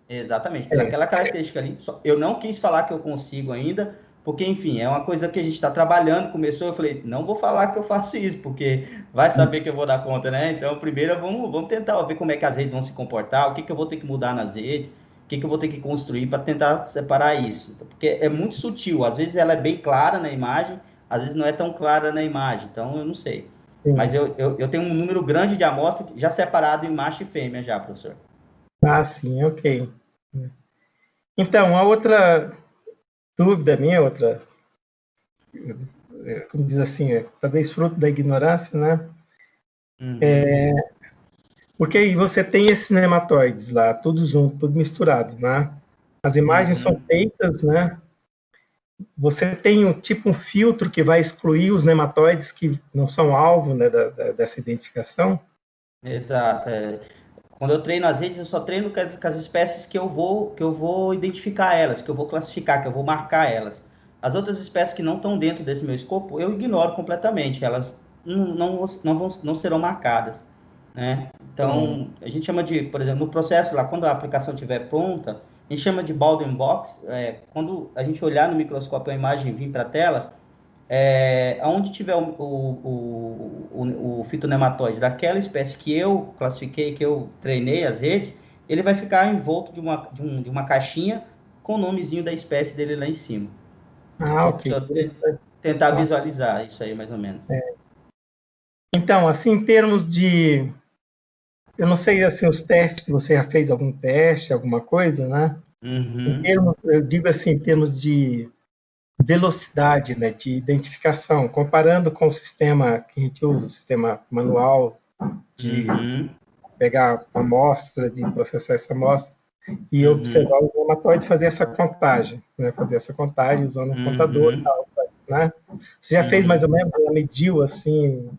C: exatamente, pela aquela característica ali, eu não quis falar que eu consigo ainda, porque, enfim, é uma coisa que a gente está trabalhando, começou, eu falei, não vou falar que eu faço isso, porque vai saber que eu vou dar conta, né? Então, primeiro vamos tentar ver como é que as redes vão se comportar, o que eu vou ter que mudar nas redes, o que eu vou ter que construir para tentar separar isso. Porque é muito sutil, às vezes ela é bem clara na imagem, às vezes não é tão clara na imagem, então eu não sei. Mas eu tenho um número grande de amostras já separado em macho e fêmea já, professor.
B: Ah, sim, ok. Então, a outra dúvida minha, como diz assim, talvez fruto da ignorância, né?
C: Uhum.
B: Porque aí você tem esses nematóides lá, tudo junto, tudo misturado, né? As imagens são feitas, né? Você tem um filtro que vai excluir os nematóides que não são alvo, né, dessa identificação.
C: Exato. Quando eu treino as redes, eu só treino com as espécies que eu vou identificar elas, que eu vou classificar, que eu vou marcar elas. As outras espécies que não estão dentro desse meu escopo, eu ignoro completamente. Elas não serão marcadas, né? Então, a gente chama de, por exemplo, no processo lá, quando a aplicação estiver pronta, a gente chama de Bounding Box. Quando a gente olhar no microscópio a imagem vir para a tela, onde tiver o fitonematóide daquela espécie que eu classifiquei, que eu treinei as redes, ele vai ficar envolto de uma caixinha com o nomezinho da espécie dele lá em cima.
B: Ah, ok.
C: Tentar visualizar isso aí, mais ou menos.
B: Então, assim, em termos de... Eu não sei, assim, os testes, você já fez algum teste, alguma coisa, né?
C: Uhum.
B: Eu digo assim, em termos de velocidade, né, de identificação, comparando com o sistema que a gente usa, o sistema manual, de pegar a amostra, de processar essa amostra e observar os nematóides, fazer essa contagem, né, usando um contador e tal, né? Você já fez mais ou menos, ela mediu assim...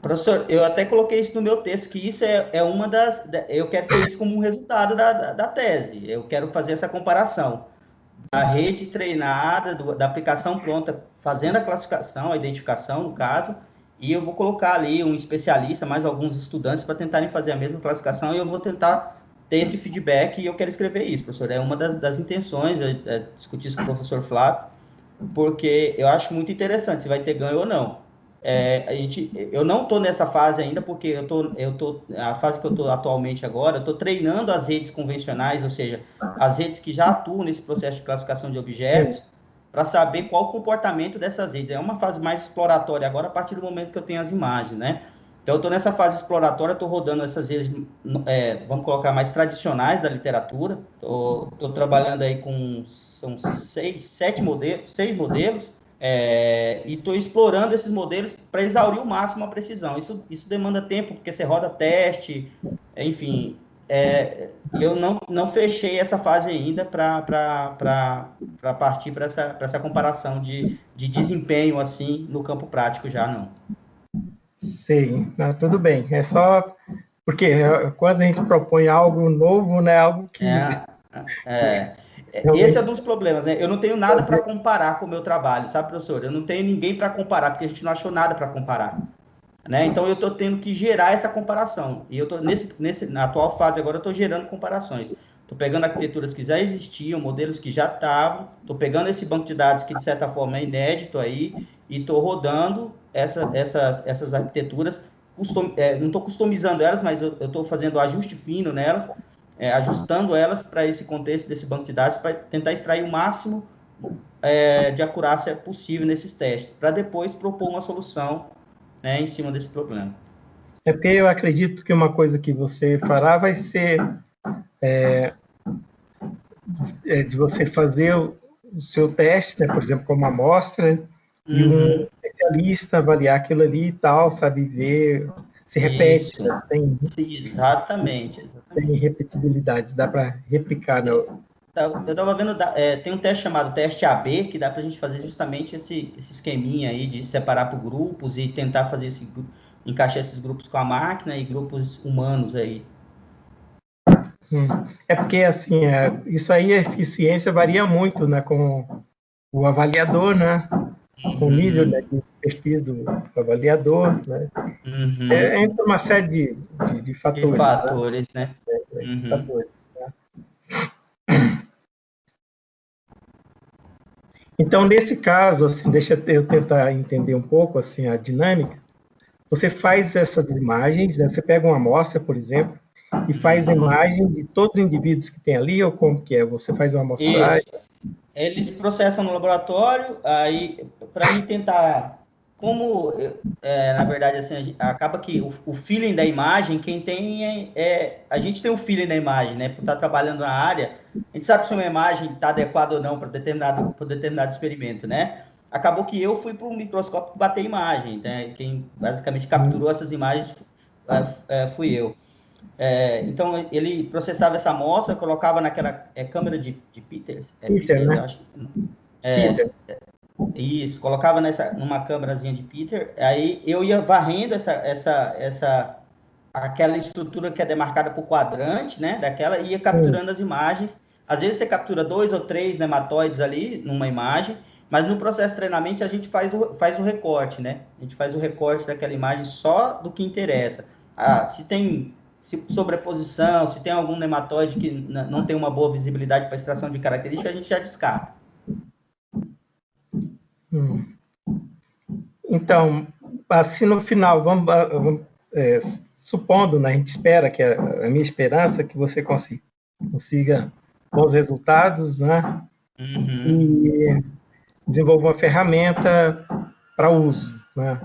C: Professor, eu até coloquei isso no meu texto, que isso é uma das... Eu quero ter isso como um resultado da tese. Eu quero fazer essa comparação. A rede treinada, da aplicação pronta, fazendo a classificação, a identificação, no caso, e eu vou colocar ali um especialista, mais alguns estudantes, para tentarem fazer a mesma classificação, e eu vou tentar ter esse feedback, e eu quero escrever isso, professor. É uma das intenções, discutir isso com o professor Flávio, porque eu acho muito interessante se vai ter ganho ou não. Eu não estou nessa fase ainda, porque a fase que eu estou atualmente agora, eu estou treinando as redes convencionais, ou seja, as redes que já atuam nesse processo de classificação de objetos, para saber qual o comportamento dessas redes. É uma fase mais exploratória agora, a partir do momento que eu tenho as imagens, né? Então, eu estou nessa fase exploratória, estou rodando essas redes, vamos colocar, mais tradicionais da literatura. Estou trabalhando aí são 6 modelos, e estou explorando esses modelos para exaurir o máximo a precisão. Isso demanda tempo, porque você roda teste, enfim. Eu não fechei essa fase ainda para partir para essa comparação de desempenho assim no campo prático já não.
B: Sei, não, tudo bem. É só porque quando a gente propõe algo novo, né, algo que...
C: Esse é um dos problemas, né? Eu não tenho nada para comparar com o meu trabalho, sabe, professor? Eu não tenho ninguém para comparar, porque a gente não achou nada para comparar, né? Então, eu estou tendo que gerar essa comparação. E eu estou na atual fase agora, eu estou gerando comparações. Estou pegando arquiteturas que já existiam, modelos que já estavam, estou pegando esse banco de dados que, de certa forma, é inédito aí, e estou rodando essas arquiteturas, não estou customizando elas, mas eu estou fazendo ajuste fino nelas, ajustando elas para esse contexto desse banco de dados, para tentar extrair o máximo de acurácia possível nesses testes, para depois propor uma solução, né, em cima desse problema.
B: É porque eu acredito que uma coisa que você fará vai ser de você fazer o seu teste, né, por exemplo, com uma amostra, e um especialista avaliar aquilo ali e tal, sabe, ver se repete,
C: Isso.
B: né? Tem,
C: Exatamente.
B: tem repetibilidade, dá para replicar.
C: Eu estava vendo, tem um teste chamado teste AB, que dá para a gente fazer justamente esse esqueminha aí de separar por grupos e tentar fazer encaixar esses grupos com a máquina e grupos humanos aí.
B: É porque, assim, isso aí, a eficiência varia muito, né, com o avaliador, né, com o nível, né, de expertise do avaliador, né, entre uma série de fatores.
C: De fatores, né?
B: De fatores, né? Então, nesse caso, assim, deixa eu tentar entender um pouco assim, a dinâmica. Você faz essas imagens, né, você pega uma amostra, por exemplo, e faz a imagem de todos os indivíduos que tem ali, ou como que é? Você faz uma amostragem?
C: Isso. Eles processam no laboratório, aí, para mim tentar... Como, na verdade, assim, acaba que o feeling da imagem, quem tem a gente tem o feeling da imagem, né? Por estar trabalhando na área, a gente sabe se uma imagem está adequada ou não para determinado experimento, né? Acabou que eu fui para um microscópio bater imagem, né? Quem basicamente capturou essas imagens fui eu. Então, ele processava essa amostra, colocava naquela câmera de Peters,
B: Peter, né?
C: eu acho.
B: Peter.
C: Isso, colocava numa câmerazinha de Peter, aí eu ia varrendo aquela estrutura que é demarcada por quadrante, né, daquela, e ia capturando as imagens. Às vezes você captura 2 ou 3 nematóides ali numa imagem, mas no processo de treinamento a gente faz o recorte, né? A gente faz o recorte daquela imagem só do que interessa. Se tem sobreposição, se tem algum nematóide que não tem uma boa visibilidade para extração de características, a gente já descarta.
B: Então, assim no final, supondo, né, a gente espera que a minha esperança é que você consiga bons resultados, né, e desenvolva uma ferramenta para uso, né.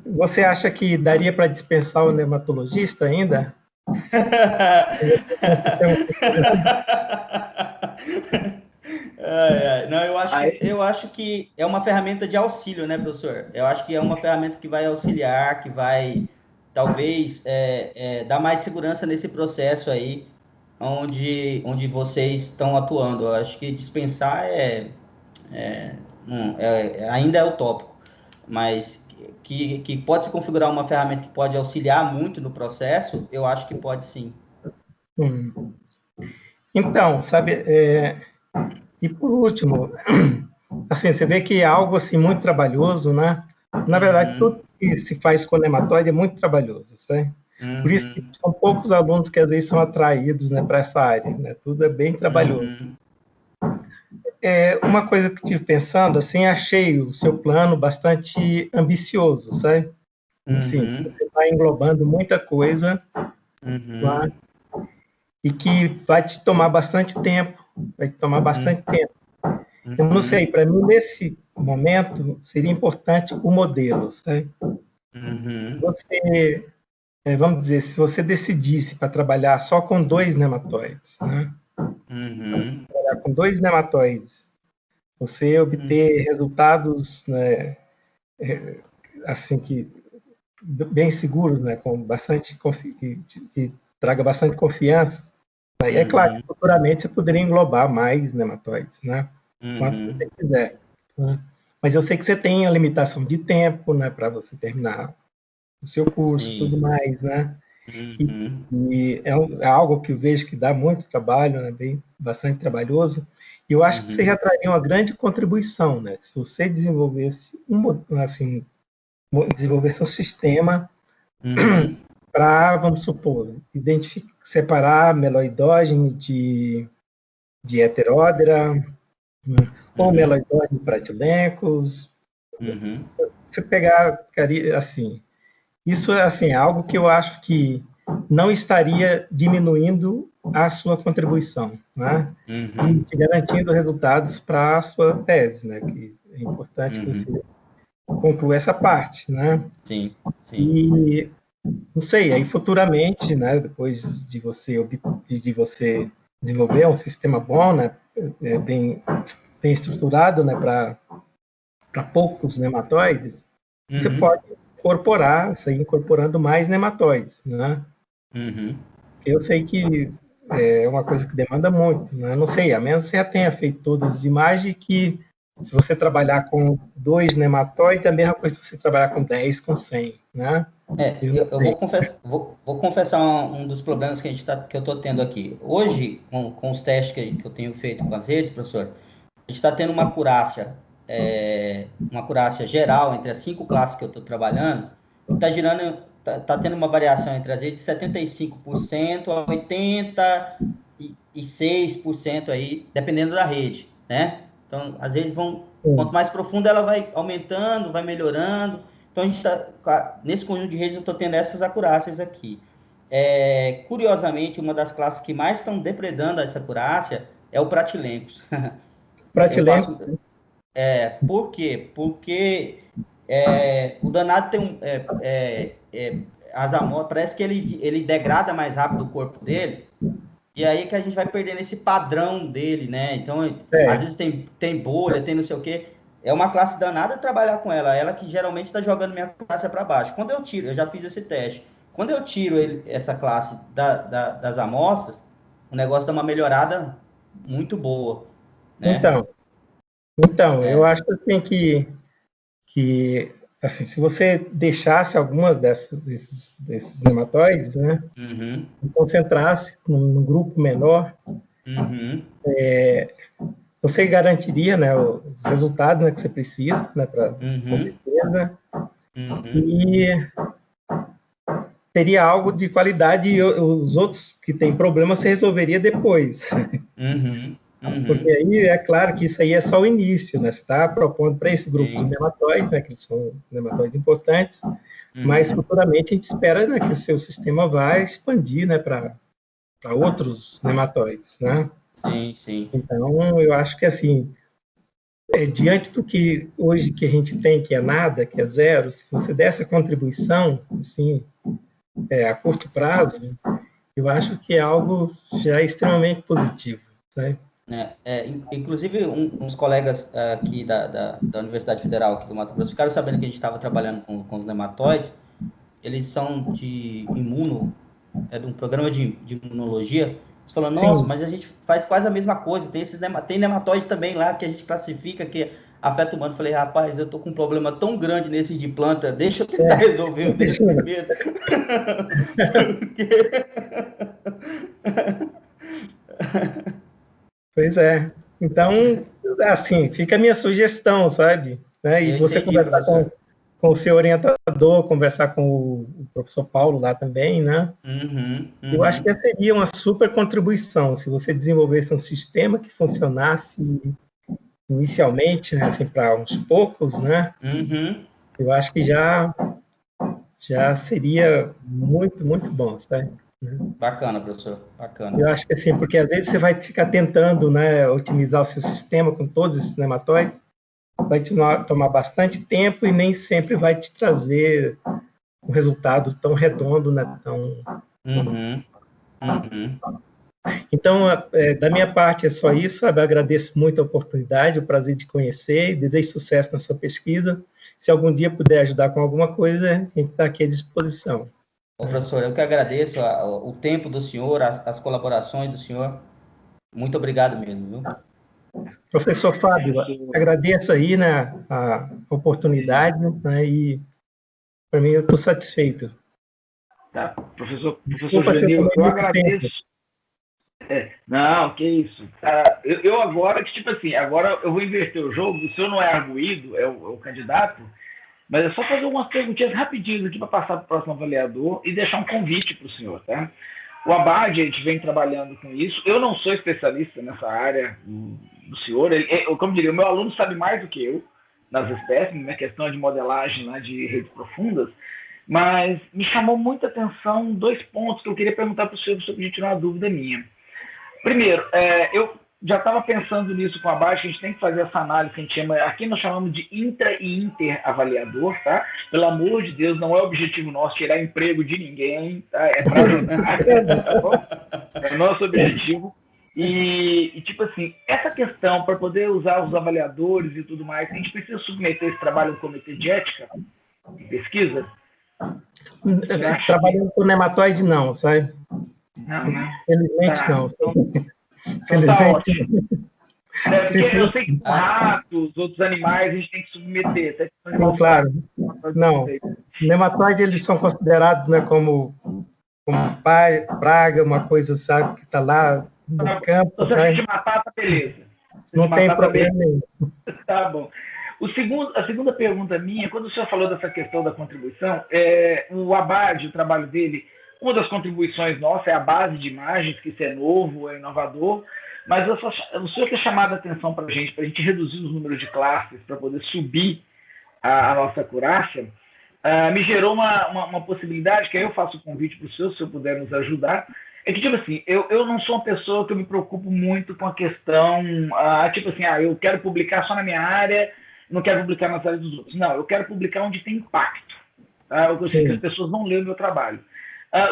B: Você acha que daria para dispensar o nematologista ainda?
C: Não, eu acho que é uma ferramenta de auxílio, né, professor? Eu acho que é uma ferramenta que vai auxiliar, que vai, talvez, dar mais segurança nesse processo aí, onde vocês estão atuando. Eu acho que dispensar ainda é utópico, mas que pode se configurar uma ferramenta que pode auxiliar muito no processo, eu acho que pode sim.
B: Então, sabe, e por último, assim, você vê que é algo assim muito trabalhoso, né? Na verdade, tudo que se faz com nematóide é muito trabalhoso, sabe? Por isso que são poucos alunos que às vezes são atraídos, né, para essa área, né? Tudo é bem trabalhoso. Uma coisa que eu estive pensando, assim, achei o seu plano bastante ambicioso, sabe? Assim, você vai englobando muita coisa, né? E que vai te tomar bastante tempo, Eu não sei, para mim, nesse momento, seria importante o modelo, sabe? Você, vamos dizer, se você decidisse para trabalhar só com 2 nematóides, né? Trabalhar com 2 nematóides, você obter resultados, né, assim, bem seguros, né, com bastante que traga bastante confiança. É claro que futuramente você poderia englobar mais nematóides, né? Quanto você quiser. Né? Mas eu sei que você tem a limitação de tempo, né, para você terminar o seu curso e tudo mais, né? E é algo que eu vejo que dá muito trabalho, né, bastante trabalhoso. E eu acho que você já traria uma grande contribuição, né? Se você desenvolvesse desenvolvesse um sistema para, vamos supor, separar meloidógeno de heteródera, ou meloidógeno para etilencos. Você pegar, assim, isso é assim, algo que eu acho que não estaria diminuindo a sua contribuição, né? E te garantindo resultados para a sua tese, né? Que é importante que você conclua essa parte, né?
C: Sim.
B: E não sei, aí futuramente, né? Depois de você desenvolver um sistema bom, né? Bem estruturado, né? Para poucos nematóides, você pode incorporar, sair incorporando mais nematóides, né?
C: Uhum.
B: Eu sei que é uma coisa que demanda muito, né? Não sei, a menos você já tenha feito todas as imagens, que se você trabalhar com 2 nematóides, é a mesma coisa que você trabalhar com 10, com 100, né?
C: Eu vou confessar um dos problemas que eu estou tendo aqui. Hoje, com os testes que eu tenho feito com as redes, professor, a gente está tendo uma acurácia geral entre as 5 classes que eu estou trabalhando, está girando, tá tendo uma variação entre as redes de 75% a 86% aí, dependendo da rede, né? Então, às vezes quanto mais profunda ela vai aumentando, vai melhorando. Então, a gente nesse conjunto de redes eu estou tendo essas acurácias aqui. Curiosamente, uma das classes que mais estão depredando essa acurácia é o pratilencos. Por quê? Porque o danado tem as amostras, parece que ele degrada mais rápido o corpo dele, e aí que a gente vai perdendo esse padrão dele, né? Então, às vezes tem bolha, tem não sei o quê. É uma classe danada trabalhar com ela que geralmente está jogando minha classe para baixo. Quando eu tiro, eu já fiz esse teste, quando eu tiro essa classe das amostras, o negócio dá uma melhorada muito boa, né?
B: Então, eu acho assim que assim, se você deixasse algumas desses nematóides, né,
C: Uhum.
B: e concentrasse num grupo menor,
C: Uhum.
B: Você garantiria, né, os resultados, né, que você precisa, né, para defesa, e teria algo de qualidade, e os outros que têm problema você resolveria depois. Porque aí é claro que isso aí é só o início, né? Você está propondo para esse grupo de nematóides, né, que são nematóides importantes, mas futuramente a gente espera, né, que o seu sistema vai expandir, né, para outros nematóides, né?
C: Sim.
B: Então, eu acho que assim, diante do que hoje que a gente tem, que é nada, que é zero, se você der essa contribuição, assim, a curto prazo, eu acho que é algo já extremamente positivo, né?
C: Inclusive, uns colegas aqui da Universidade Federal aqui do Mato Grosso ficaram sabendo que a gente estava trabalhando com os nematóides. Eles são de de um programa de imunologia. Eles falaram, nossa, mas a gente faz quase a mesma coisa. Tem nematóide também lá que a gente classifica que afeta o humano. Eu falei, rapaz, eu tô com um problema tão grande nesses de planta, deixa eu tentar resolver o dele primeiro.
B: Pois é. Então, assim, fica a minha sugestão, sabe? Né? E você conversar com o seu orientador, conversar com o professor Paulo lá também, né? Eu acho que seria uma super contribuição se você desenvolvesse um sistema que funcionasse inicialmente, né, assim, para uns poucos, né? Eu acho que já seria muito, muito bom, sabe?
C: Bacana, professor, bacana.
B: Eu acho que assim, porque às vezes você vai ficar tentando, né, otimizar o seu sistema com todos esses nematóides, vai te tomar bastante tempo e nem sempre vai te trazer um resultado tão redondo, né, tão... Então, da minha parte é só isso, sabe? Eu agradeço muito a oportunidade, o prazer de conhecer, desejo sucesso na sua pesquisa. Se algum dia puder ajudar com alguma coisa, a gente está aqui à disposição.
C: Professor, eu que agradeço o tempo do senhor, as colaborações do senhor. Muito obrigado mesmo, viu?
B: Professor Fábio, agradeço aí, né, a oportunidade, né, e para mim eu estou satisfeito.
A: Tá, professor Genil, eu agradeço. Não, que isso. Eu agora, que tipo assim, agora eu vou inverter o jogo, o senhor não é arguído, é o candidato, mas é só fazer umas perguntinhas rapidinhas aqui para passar para o próximo avaliador e deixar um convite para o senhor, tá? O Abad, a gente vem trabalhando com isso. Eu não sou especialista nessa área do senhor. Como diria, o meu aluno sabe mais do que eu nas espécies, na questão de modelagem lá de redes profundas, mas me chamou muita atenção 2 pontos que eu queria perguntar para o senhor, se eu tirar uma dúvida minha. Primeiro, eu já estava pensando nisso com a Abad, que a gente tem que fazer essa análise que a gente chama, aqui nós chamamos de intra e inter avaliador, tá? Pelo amor de Deus, não é objetivo nosso tirar emprego de ninguém, tá? É para ajudar, tá bom? É o nosso objetivo. E tipo assim, essa questão, para poder usar os avaliadores e tudo mais, a gente precisa submeter esse trabalho ao comitê de ética? de pesquisa?
B: Trabalhando com nematóide, não, sabe?
A: Não, né?
B: Felizmente, não.
A: Então tá ótimo. Porque eu sei que com ratos, outros animais, a gente tem que submeter.
B: Sim, claro. Não. Nematóide, eles são considerados, né, como praga, uma coisa, sabe, que está lá no campo.
A: Então, se a gente matar, tá beleza.
B: Não tem problema nenhum.
A: Tá bom. A segunda pergunta minha, quando o senhor falou dessa questão da contribuição, o Abad, o trabalho dele, uma das contribuições nossa é a base de imagens, que isso é novo, é inovador, mas o senhor ter chamado a atenção para a gente reduzir os números de classes, para poder subir a nossa acurácia, me gerou uma possibilidade, que aí eu faço o convite para o senhor, se eu puder nos ajudar, é que, tipo assim, eu não sou uma pessoa que eu me preocupo muito com a questão, tipo assim, eu quero publicar só na minha área, não quero publicar nas áreas dos outros. Não, eu quero publicar onde tem impacto. Eu sei que as pessoas não leem o meu trabalho.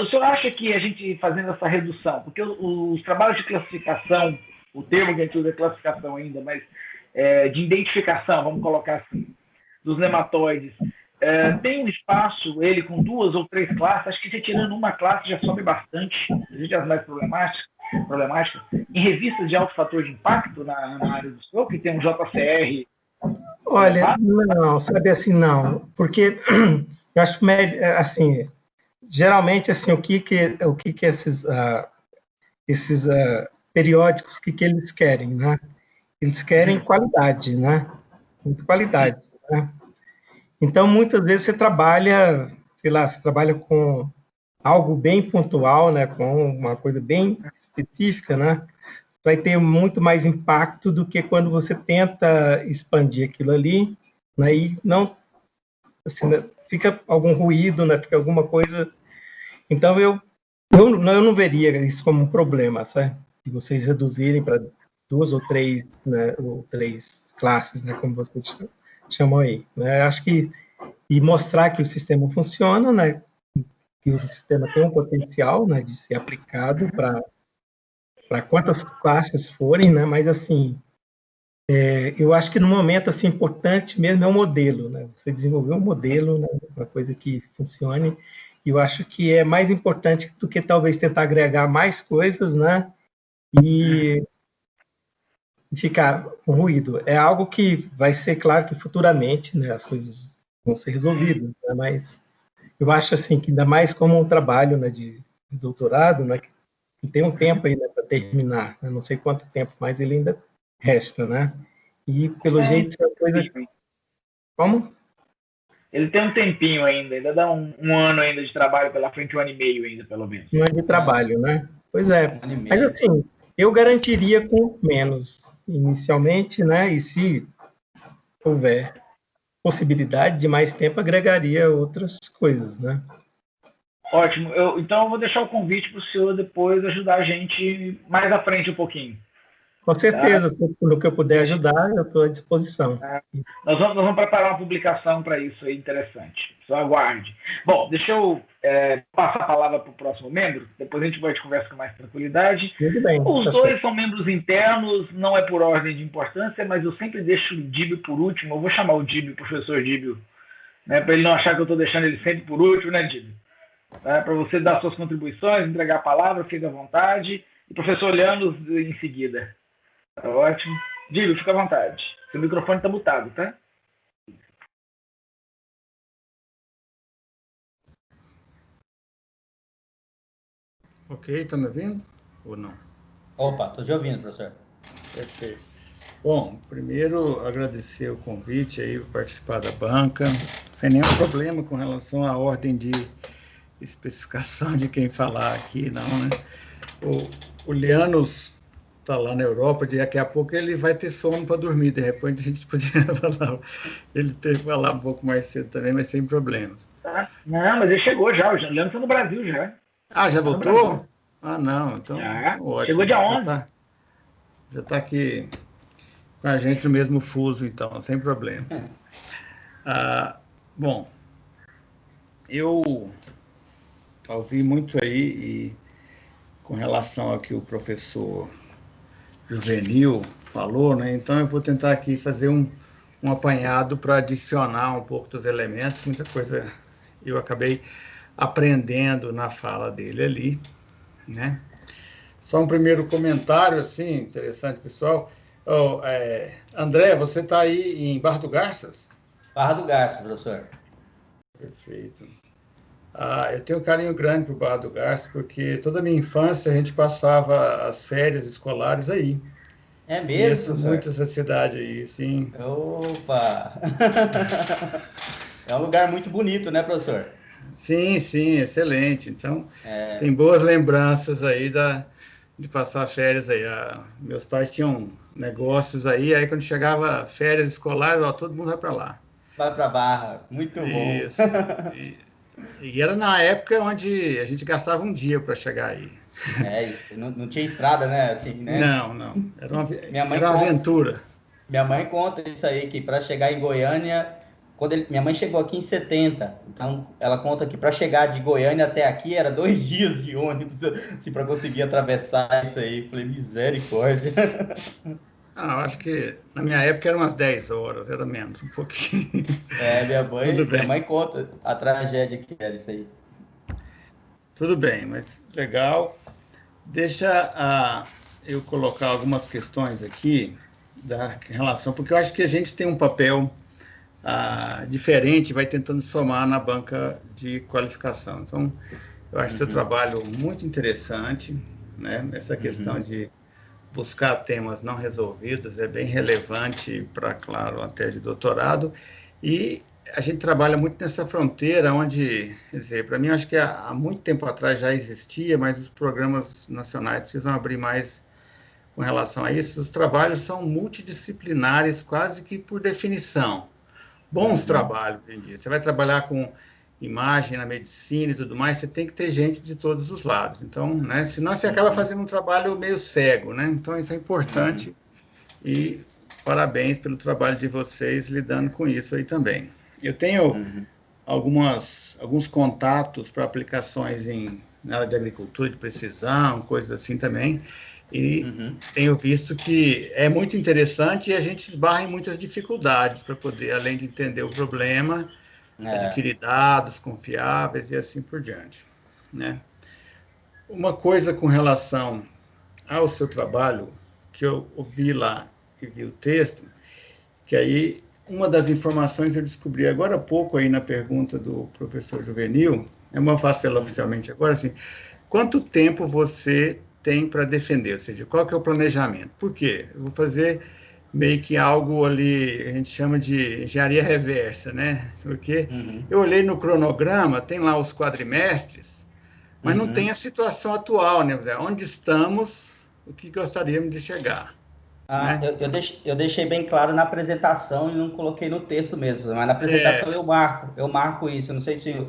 A: O senhor acha que a gente fazendo essa redução, porque os trabalhos de classificação, o termo que a gente usa é classificação ainda, mas de identificação, vamos colocar assim, dos nematóides, tem um espaço, ele com 2 ou 3 classes, acho que se tirando uma classe já sobe bastante, existe as mais problemáticas, em revistas de alto fator de impacto na área do senhor, que tem um JCR.
B: Olha, não, sabe assim, não, porque eu acho, assim, geralmente, assim, o que esses periódicos, o que eles querem, né? Eles querem qualidade, né? Muito qualidade, né? Então, muitas vezes você trabalha, sei lá, você trabalha com algo bem pontual, né? Com uma coisa bem específica, né? Vai ter muito mais impacto do que quando você tenta expandir aquilo ali, né? E não, assim, né? Fica algum ruído, né? Fica alguma coisa. Então, eu não veria isso como um problema, sabe? Se vocês reduzirem para 2 ou 3, né? Ou 3 classes, né? Como você chamou aí, né? Acho que e mostrar que o sistema funciona, né? Que o sistema tem um potencial, né? De ser aplicado para quantas classes forem, né? Mas assim, eu acho que no momento assim importante mesmo é o modelo, né? Você desenvolver um modelo, né? Uma coisa que funcione. E eu acho que é mais importante do que talvez tentar agregar mais coisas, né? E ficar com ruído. É algo que vai ser claro que futuramente, né? As coisas vão ser resolvidas, né? Mas eu acho assim que ainda mais como um trabalho, né? De doutorado, né? Que tem um tempo ainda para terminar, né? Não sei quanto tempo, mas ele ainda resta, né? E pelo jeito é uma coisa. Como?
A: Ele tem um tempinho ainda dá um ano ainda de trabalho pela frente, 1 ano e meio ainda, pelo menos.
B: 1 ano de trabalho, né? Pois é. Mas assim, eu garantiria com menos inicialmente, né? E se houver possibilidade de mais tempo, agregaria outras coisas, né?
A: Ótimo. Então eu vou deixar o convite para o senhor depois ajudar a gente mais à frente um pouquinho.
B: Com certeza, no que eu puder ajudar, eu estou à disposição.
A: Nós vamos preparar uma publicação para isso aí, interessante. Só aguarde. Bom, deixa eu passar a palavra para o próximo membro, depois a gente vai conversar com mais tranquilidade.
B: Muito bem.
A: Os dois são membros internos, não é por ordem de importância, mas eu sempre deixo o Díbio por último. Eu vou chamar o Díbio, o professor Díbio, né, para ele não achar que eu estou deixando ele sempre por último, né, Díbio? Para você dar suas contribuições, entregar a palavra, fique à vontade. E o professor Leandro em seguida. Tá ótimo. Díbio, fica à vontade. Seu microfone está mutado, tá?
D: Ok, está me ouvindo ou não?
C: Opa, estou te ouvindo, professor.
D: Perfeito. Bom, primeiro agradecer o convite aí para participar da banca, sem nenhum problema com relação à ordem de especificação de quem falar aqui, não, né? O Leanos está lá na Europa, daqui a pouco ele vai ter sono para dormir, de repente a gente poderia falar, ele teve que falar um pouco mais cedo também, mas sem problema.
A: Tá. Não, mas ele chegou já, o Leandro está no Brasil já.
D: Ah, já voltou? Ah, não, então ótimo.
A: Chegou dia 11.
D: Já está aqui com a gente no mesmo fuso, então, sem problema. Bom, eu ouvi muito aí, e com relação ao que o professor Juvenil falou, né? Então eu vou tentar aqui fazer um um apanhado para adicionar um pouco dos elementos, muita coisa eu acabei aprendendo na fala dele ali, né? Só um primeiro comentário, assim, interessante, pessoal. André, você está aí em Barra do Garças?
C: Barra do Garças, professor.
D: Perfeito. Eu tenho um carinho grande por Barra do Garças, porque toda a minha infância a gente passava as férias escolares aí.
C: É mesmo,
D: Conheço
C: professor?
D: muito essa cidade aí, sim.
C: Opa! É um lugar muito bonito, né, professor?
D: Sim, sim, excelente. Então, tem boas lembranças aí de passar férias aí. Meus pais tinham negócios aí quando chegava férias escolares, todo mundo vai para lá.
C: Vai para Barra, muito bom.
D: Isso. E era na época onde a gente gastava um dia para chegar aí.
C: Não tinha estrada, né? Assim, né?
D: Não. Era uma aventura.
C: Minha mãe conta isso aí, que para chegar em Goiânia, minha mãe chegou aqui em 70, então ela conta que para chegar de Goiânia até aqui era 2 dias de ônibus, assim, para conseguir atravessar isso aí. Falei, misericórdia.
D: Eu acho que na minha época eram umas 10 horas, era menos, um pouquinho.
C: Minha mãe conta a tragédia que era isso aí.
D: Tudo bem, mas legal. Deixa eu colocar algumas questões aqui em relação, porque eu acho que a gente tem um papel diferente, vai tentando se formar na banca de qualificação. Então, eu acho seu trabalho muito interessante, né? Essa questão de buscar temas não resolvidos é bem relevante para, claro, a tese de doutorado. E a gente trabalha muito nessa fronteira onde, quer dizer, para mim, eu acho que há muito tempo atrás já existia, mas os programas nacionais precisam abrir mais com relação a isso. Os trabalhos são multidisciplinares, quase que por definição. Bons trabalhos, hoje em dia. Você vai trabalhar com imagem na medicina e tudo mais, você tem que ter gente de todos os lados. Então, né, senão você acaba fazendo um trabalho meio cego, né? Então, isso é importante e parabéns pelo trabalho de vocês lidando com isso aí também. Eu tenho alguns contatos para aplicações na área de agricultura de precisão, coisas assim também, e tenho visto que é muito interessante e a gente esbarra em muitas dificuldades para poder, além de entender o problema, adquirir dados confiáveis e assim por diante, né? Uma coisa com relação ao seu trabalho, que eu ouvi lá e vi o texto, que aí uma das informações eu descobri agora há pouco aí na pergunta do professor Juvenil, eu não faço ela oficialmente agora, assim, quanto tempo você tem para defender, ou seja, qual que é o planejamento? Por quê? Eu vou fazer meio que algo ali, a gente chama de engenharia reversa, né? Porque eu olhei no cronograma, tem lá os quadrimestres, mas não tem a situação atual, né? Onde estamos, o que gostaríamos de chegar. Né?
C: Eu deixei bem claro na apresentação e não coloquei no texto mesmo, mas na apresentação eu marco isso, eu não sei se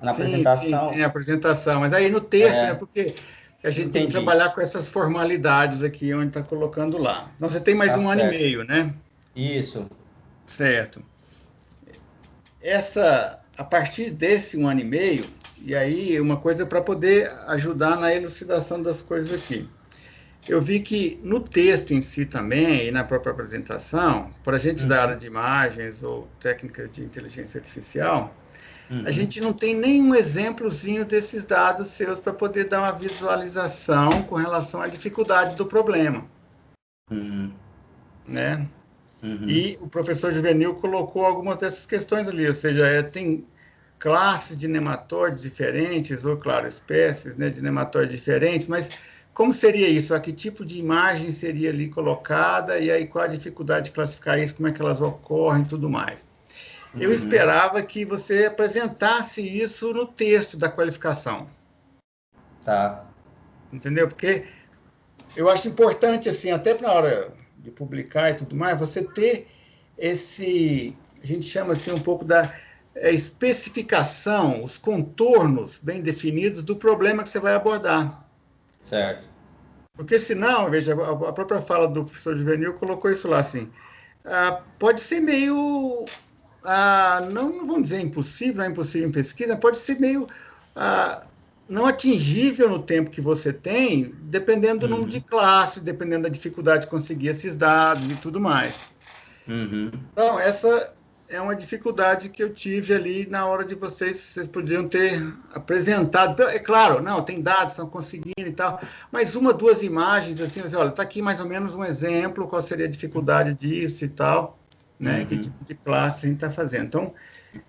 C: na apresentação...
D: Sim, tem a apresentação, mas aí no texto, né, porque a gente tem que trabalhar com essas formalidades aqui, onde está colocando lá. Então, você tem mais um ano e meio, né?
C: Isso.
D: Certo. A partir desse 1 ano e meio, e aí uma coisa para poder ajudar na elucidação das coisas aqui. Eu vi que no texto em si também, e na própria apresentação, para a gente da área de imagens ou técnicas de inteligência artificial, a gente não tem nenhum exemplozinho desses dados seus para poder dar uma visualização com relação à dificuldade do problema. Né? E o professor Juvenil colocou algumas dessas questões ali, ou seja, tem classes de nematóides diferentes, ou, claro, espécies, né, de nematóides diferentes, mas como seria isso? A que tipo de imagem seria ali colocada, e aí qual a dificuldade de classificar isso, como é que elas ocorrem e tudo mais. Eu esperava que você apresentasse isso no texto da qualificação.
C: Tá.
D: Entendeu? Porque eu acho importante, assim, até para a hora de publicar e tudo mais, você ter a gente chama assim um pouco da especificação, os contornos bem definidos do problema que você vai abordar.
C: Certo.
D: Porque senão, veja, a própria fala do professor Juvenil colocou isso lá, assim, pode ser meio, não vamos dizer impossível, não é impossível em pesquisa, pode ser meio não atingível no tempo que você tem, dependendo do número de classes, dependendo da dificuldade de conseguir esses dados e tudo mais.
C: Uhum.
D: Então, essa é uma dificuldade que eu tive ali na hora de vocês podiam ter apresentado. É claro, não, tem dados, estão conseguindo e tal, mas uma, duas imagens, assim, olha, está aqui mais ou menos um exemplo, qual seria a dificuldade disso e tal, né? Que tipo de classe a gente está fazendo. Então,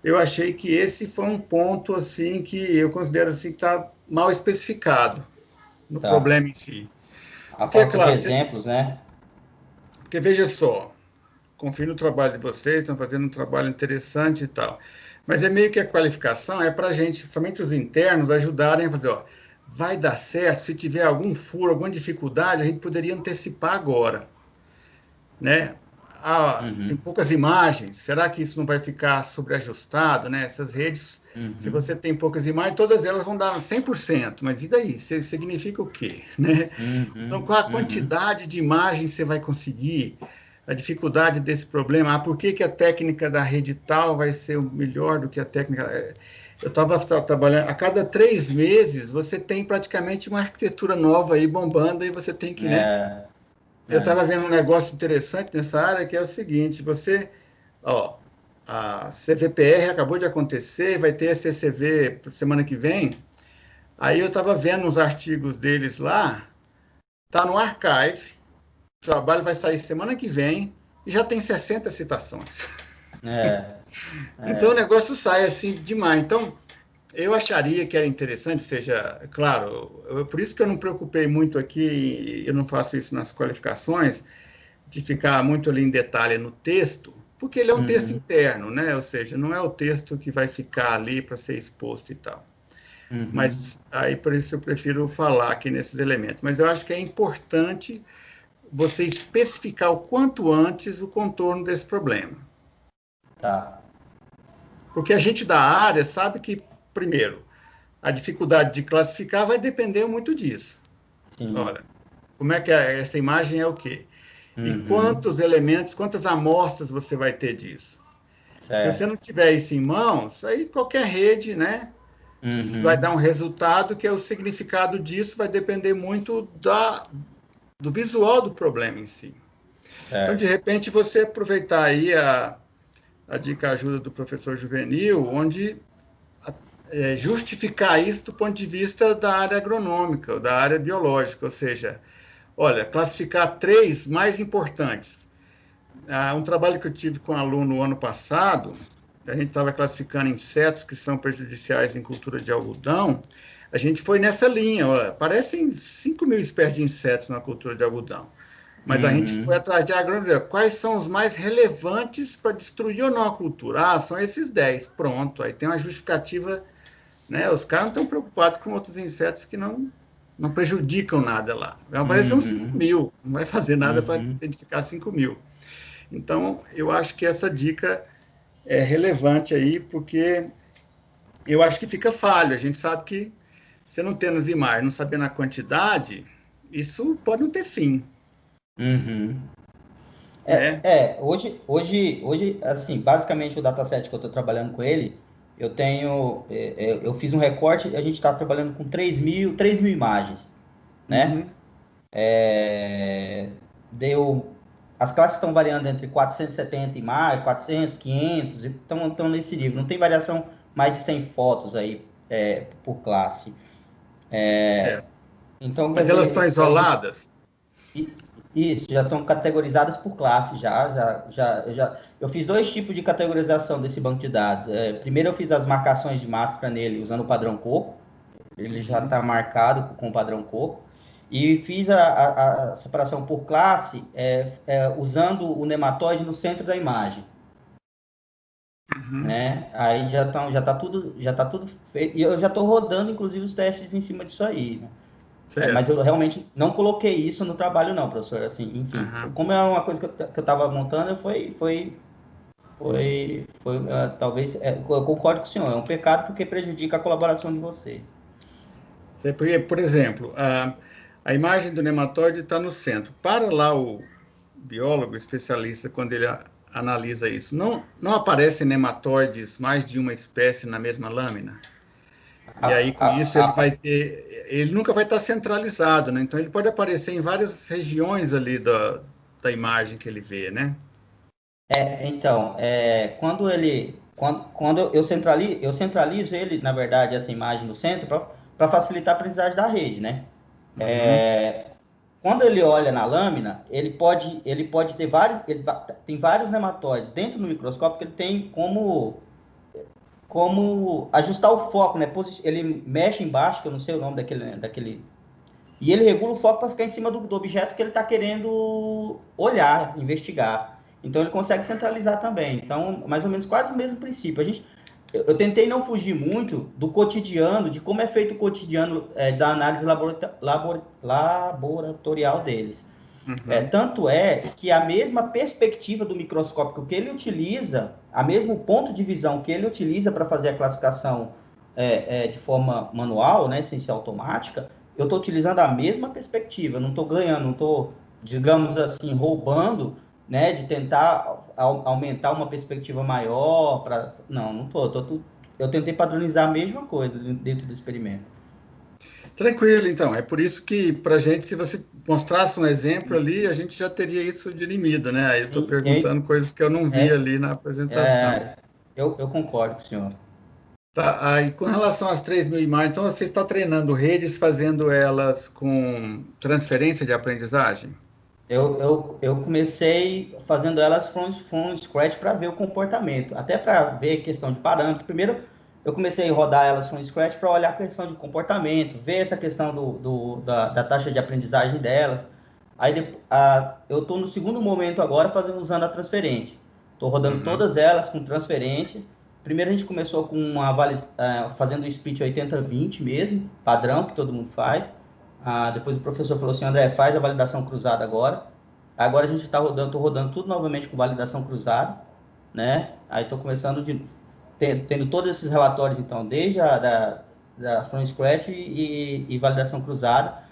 D: eu achei que esse foi um ponto, assim, que eu considero, assim, que está mal especificado no
C: Tá.
D: problema em si.
C: A
D: Porque, é
C: falta de
D: claro,
C: exemplos, né?
D: porque veja só, confio no trabalho de vocês, estão fazendo um trabalho interessante e tal. Mas é meio que a qualificação é para a gente, somente os internos, ajudarem a fazer, ó, vai dar certo, se tiver algum furo, alguma dificuldade, a gente poderia antecipar agora, né? Ah, tem
C: Uhum.
D: poucas imagens, será que isso não vai ficar sobreajustado, né? Essas redes, se
C: Uhum.
D: você tem poucas imagens, todas elas vão dar 100%, mas e daí? Isso significa o quê, né? Então,
C: Uhum.
D: qual a
C: Uhum.
D: quantidade de imagens você vai conseguir? A dificuldade desse problema. Ah, por que, que a técnica da rede tal vai ser melhor do que a técnica. Eu estava trabalhando, a cada 3 meses você tem praticamente uma arquitetura nova aí bombando e você tem que, né?
C: É,
D: Eu
C: é.
D: estava vendo um negócio interessante nessa área que é o seguinte: você, ó, a CVPR acabou de acontecer, vai ter a CCV semana que vem. Aí eu estava vendo uns artigos deles lá, tá no Archive. O trabalho vai sair semana que vem e já tem 60 citações.
C: É,
D: Então o
C: é.
D: negócio sai assim demais. Então eu acharia que era interessante, seja, claro, por isso que eu não me preocupei muito aqui, eu não faço isso nas qualificações, de ficar muito ali em detalhe no texto, porque ele é um texto
C: Uhum.
D: interno, né? Ou seja, não é o texto que vai ficar ali para ser exposto e tal.
C: Uhum.
D: Mas aí por isso eu prefiro falar aqui nesses elementos. Mas eu acho que é importante você especificar o quanto antes o contorno desse problema.
C: Tá.
D: Porque a gente da área sabe que, primeiro, a dificuldade de classificar vai depender muito disso.
C: Sim.
D: Olha, como é que essa imagem é o quê? E
C: Uhum.
D: quantos elementos, quantas amostras você vai ter disso? Se você
C: Certo.
D: não tiver isso em mãos, aí qualquer rede, né, vai dar
C: Uhum.
D: um resultado que é o significado disso vai depender muito do visual do problema em si. Então, de
C: Certo.
D: repente, você aproveitar aí a dica ajuda do professor Juvenil, onde justificar isso do ponto de vista da área agronômica, da área biológica, ou seja, olha, classificar 3 mais importantes. Um trabalho que eu tive com um aluno no ano passado, a gente estava classificando insetos que são prejudiciais em cultura de algodão, a gente foi nessa linha, olha, parecem 5.000 espécies de insetos na cultura de algodão. Mas a gente foi
C: Uhum.
D: atrás de agronomia. Quais são os mais relevantes para destruir ou não a cultura? Ah, são esses 10. Pronto. Aí tem uma justificativa, né? Os caras não estão preocupados com outros insetos que não prejudicam nada lá. Vai aparecer uns 5
C: Uhum.
D: mil. Não vai fazer nada para
C: Uhum.
D: identificar 5 mil. Então, eu acho que essa dica é relevante aí, porque eu acho que fica falho. A gente sabe que, você não tendo as imagens, não sabendo a quantidade, isso pode não ter fim,
C: Uhum.
D: né?
C: Hoje, assim, basicamente o dataset que eu estou trabalhando com ele, eu fiz um recorte, a gente está trabalhando com 3.000 imagens, né?
D: Uhum.
C: É, deu, as classes estão variando entre 470 imagens, 400, 500, estão nesse nível. Não tem variação mais de 100 fotos aí por classe.
D: Certo.
C: Então, quer
D: Mas elas estão
C: dizer,
D: isoladas?
C: isso, já estão categorizadas por classe, Eu fiz dois tipos de categorização desse banco de dados. Primeiro eu fiz as marcações de máscara nele usando o padrão Coco, ele já
D: Uhum.
C: está marcado com o padrão Coco, e fiz a separação por classe usando o nematóide no centro da imagem,
D: Uhum.
C: né? Aí já tá tudo feito, e eu já estou rodando, inclusive, os testes em cima disso aí, né? Mas
D: Certo.
C: eu realmente não coloquei isso no trabalho, não, professor. Assim, enfim,
D: Uhum.
C: como é uma coisa que eu estava montando, talvez, eu concordo com o senhor, é um pecado porque prejudica a colaboração de vocês.
D: Porque, por exemplo, a imagem do nematóide está no centro. Para lá o biólogo especialista, quando ele analisa isso, não aparecem nematóides mais de uma espécie na mesma lâmina?
C: A,
D: E aí, com
C: a,
D: isso, ele vai
C: a,
D: ter. Ele nunca vai estar centralizado, né? Então, ele pode aparecer em várias regiões ali da imagem que ele vê, né?
C: Então, quando eu centralizo ele, na verdade, essa imagem no centro, para facilitar a aprendizagem da rede, né? Quando ele olha na lâmina, ele pode ter tem vários nematóides dentro do microscópio que ele tem como ajustar o foco, né? Ele mexe embaixo, que eu não sei o nome daquele e ele regula o foco para ficar em cima do objeto que ele está querendo olhar, investigar. Então ele consegue centralizar também. Então, mais ou menos quase o mesmo princípio. Eu tentei não fugir muito do cotidiano, de como é feito o cotidiano da análise laboratorial deles. Tanto é que a mesma perspectiva do microscópio que ele utiliza, a mesmo ponto de visão que ele utiliza para fazer a classificação de forma manual, né, sem ser automática, eu estou utilizando a mesma perspectiva, não estou ganhando, não estou, digamos assim, roubando, né, de tentar aumentar uma perspectiva maior. Não estou. Eu tentei padronizar a mesma coisa dentro do experimento.
D: Tranquilo, então. É por isso que, para a gente, se você mostrasse um exemplo ali, a gente já teria isso dirimido, né? Aí eu estou perguntando coisas que eu não vi ali na apresentação.
C: Eu concordo com o senhor.
D: Tá, aí com relação às 3.000 imagens, então você está treinando redes, fazendo elas com transferência de aprendizagem?
C: Eu comecei fazendo elas from scratch para ver o comportamento, até para ver questão de parâmetro. Primeiro, eu comecei a rodar elas from scratch para olhar a questão de comportamento, ver essa questão da taxa de aprendizagem delas. Aí eu estou no segundo momento agora usando a transferência. Estou rodando todas elas com transferência. Primeiro a gente começou com fazendo o split 80-20 mesmo, padrão que todo mundo faz. Depois o professor falou assim: André, faz a validação cruzada agora. Agora a gente está rodando, estou rodando tudo novamente com validação cruzada, né? Aí estou começando tendo todos esses relatórios, então, desde da from scratch e validação cruzada.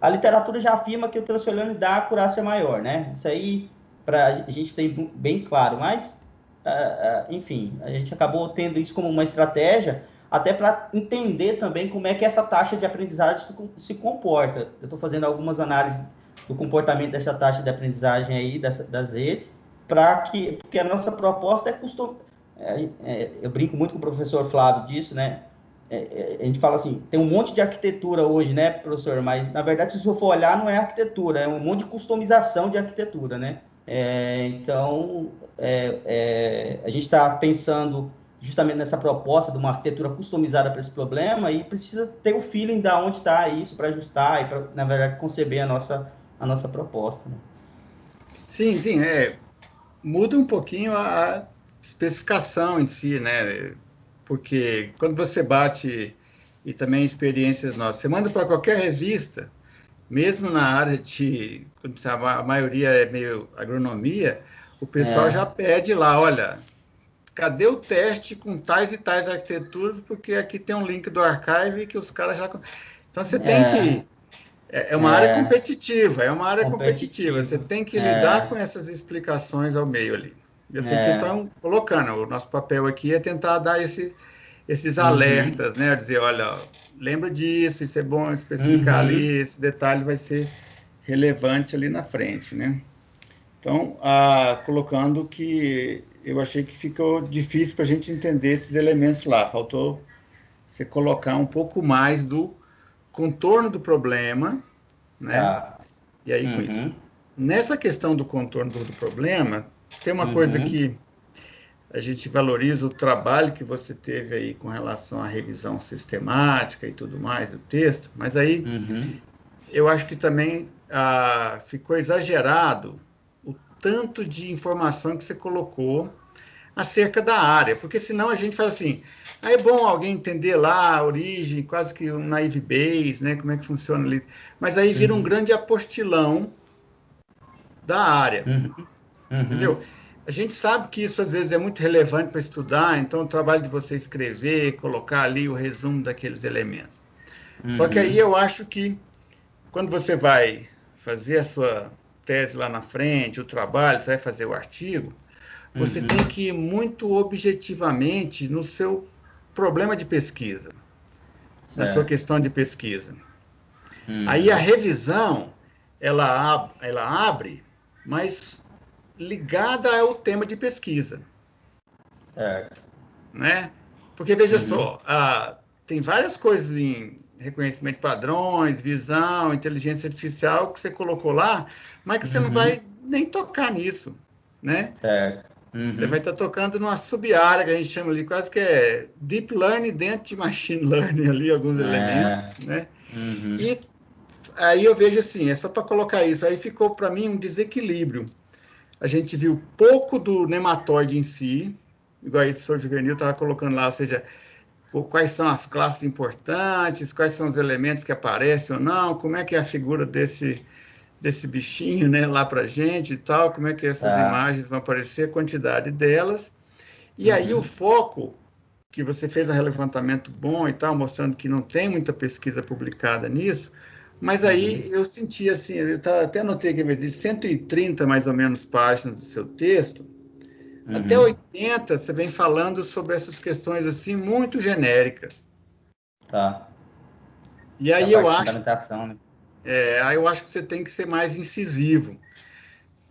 C: A literatura já afirma que o transfer dá acurácia maior, né? Isso aí a gente tem bem claro, mas, enfim, a gente acabou tendo isso como uma estratégia até para entender também como é que essa taxa de aprendizagem se comporta. Eu estou fazendo algumas análises do comportamento dessa taxa de aprendizagem aí, das redes, porque a nossa proposta eu brinco muito com o professor Flávio disso, né? A gente fala assim, tem um monte de arquitetura hoje, né, professor? Mas, na verdade, se você for olhar, não é arquitetura, é um monte de customização de arquitetura, né? Então, a gente está pensando justamente nessa proposta de uma arquitetura customizada para esse problema e precisa ter o feeling de onde está isso para ajustar e para, na verdade, conceber a nossa proposta. Né?
D: Sim, muda um pouquinho a especificação em si, né? Porque quando você bate, e também experiências nossas, você manda para qualquer revista, mesmo na área a maioria é meio agronomia, o pessoal já pede lá, olha, cadê o teste com tais e tais arquiteturas, porque aqui tem um link do Archive que os caras já... Então você tem que... É uma área competitiva, Você tem que lidar com essas explicações ao meio ali. Eu sei que vocês estão colocando, o nosso papel aqui é tentar dar esses alertas, né? Dizer, olha, lembra disso, isso é bom especificar ali, esse detalhe vai ser relevante ali na frente, né? Então, colocando que eu achei que ficou difícil para a gente entender esses elementos lá. Faltou você colocar um pouco mais do contorno do problema, né? E aí, com isso. Nessa questão do contorno do problema, tem uma coisa que a gente valoriza o trabalho que você teve aí com relação à revisão sistemática e tudo mais do texto, mas aí eu acho que também ficou exagerado o tanto de informação que você colocou acerca da área, porque senão a gente fala assim, é bom alguém entender lá a origem, quase que um naive Bayes, né, como é que funciona ali, mas aí vira um grande apostilão da área, entendeu? A gente sabe que isso às vezes é muito relevante para estudar, então o trabalho de você escrever, colocar ali o resumo daqueles elementos. Só que aí eu acho que quando você vai fazer a sua tese lá na frente, o trabalho, você vai fazer o artigo, você tem que ir muito objetivamente no seu problema de pesquisa, na sua questão de pesquisa. Aí a revisão, ela abre, mas ligada ao tema de pesquisa.
C: Certo.
D: Né? Porque, veja só, tem várias coisas em reconhecimento de padrões, visão, inteligência artificial que você colocou lá, mas que você não vai nem tocar nisso, né?
C: Certo.
D: Você vai estar tocando numa sub-área que a gente chama ali, quase que é deep learning dentro de machine learning ali, alguns elementos, né? E aí eu vejo assim, é só para colocar isso, aí ficou para mim um desequilíbrio. A gente viu pouco do nematóide em si, igual aí o professor Juvenil estava colocando lá, ou seja, quais são as classes importantes, quais são os elementos que aparecem ou não, como é que é a figura desse bichinho, né, lá para a gente e tal, como é que essas imagens vão aparecer, a quantidade delas. E aí o foco, que você fez um levantamento bom e tal, mostrando que não tem muita pesquisa publicada nisso, mas aí eu senti assim, eu até anotei aqui, de 130 mais ou menos páginas do seu texto, até 80 você vem falando sobre essas questões assim muito genéricas.
C: Tá.
D: E aí eu acho,
C: né?
D: aí eu acho que você tem que ser mais incisivo.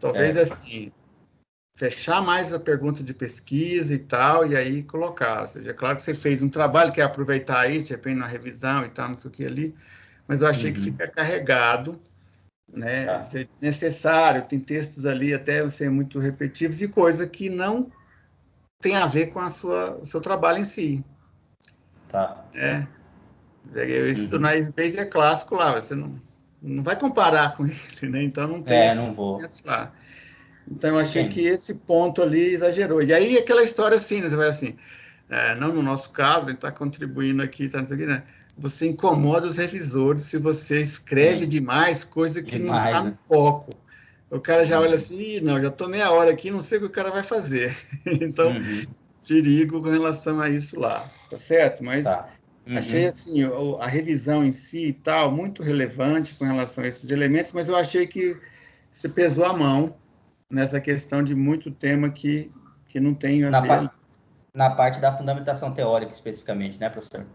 D: Talvez assim, fechar mais a pergunta de pesquisa e tal, e aí colocar. Ou seja, é claro que você fez um trabalho, quer aproveitar isso, de repente na revisão e tal, não sei o que ali, mas eu achei que fica carregado, né? Ser necessário, tem textos ali até ser muito repetitivos e coisa que não tem a ver com o seu trabalho em si.
C: Tá.
D: Esse do Naive Bayes é clássico lá, você não vai comparar com ele, né? Então não tem
C: não vou.
D: Lá. Então eu achei que esse ponto ali exagerou. E aí aquela história assim, né? Você vai assim, não no nosso caso, a gente está contribuindo aqui, tá, não sei o que, né? Você incomoda os revisores se você escreve demais, coisa que não está no foco. O cara já olha assim, não, já estou meia hora aqui, não sei o que o cara vai fazer. Então, perigo com relação a isso lá, tá certo? Mas achei assim, a revisão em si e tal, muito relevante com relação a esses elementos, mas eu achei que você pesou a mão nessa questão de muito tema que não tem a ver.
C: Na parte da fundamentação teórica, especificamente, né, professor?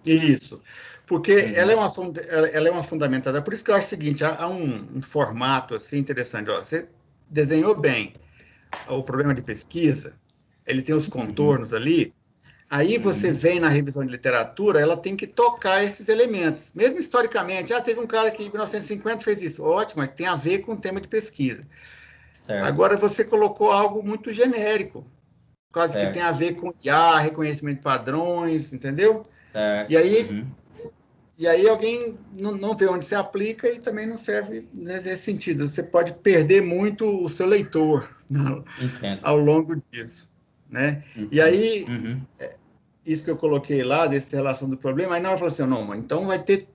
D: Isso, porque ela é uma fundamentada. Por isso que eu acho o seguinte, há um formato assim interessante. Ó, você desenhou bem o problema de pesquisa, ele tem os contornos ali, aí você vem na revisão de literatura, ela tem que tocar esses elementos. Mesmo historicamente, teve um cara que em 1950 fez isso. Ótimo, mas tem a ver com o tema de pesquisa. Certo. Agora você colocou algo muito genérico, quase que tem a ver com IA, reconhecimento de padrões, entendeu?
C: Certo.
D: E aí alguém não vê onde se aplica e também não serve nesse sentido. Você pode perder muito o seu leitor ao longo disso, né? E aí, isso que eu coloquei lá, dessa relação do problema, aí na hora eu falei assim, não, então vai ter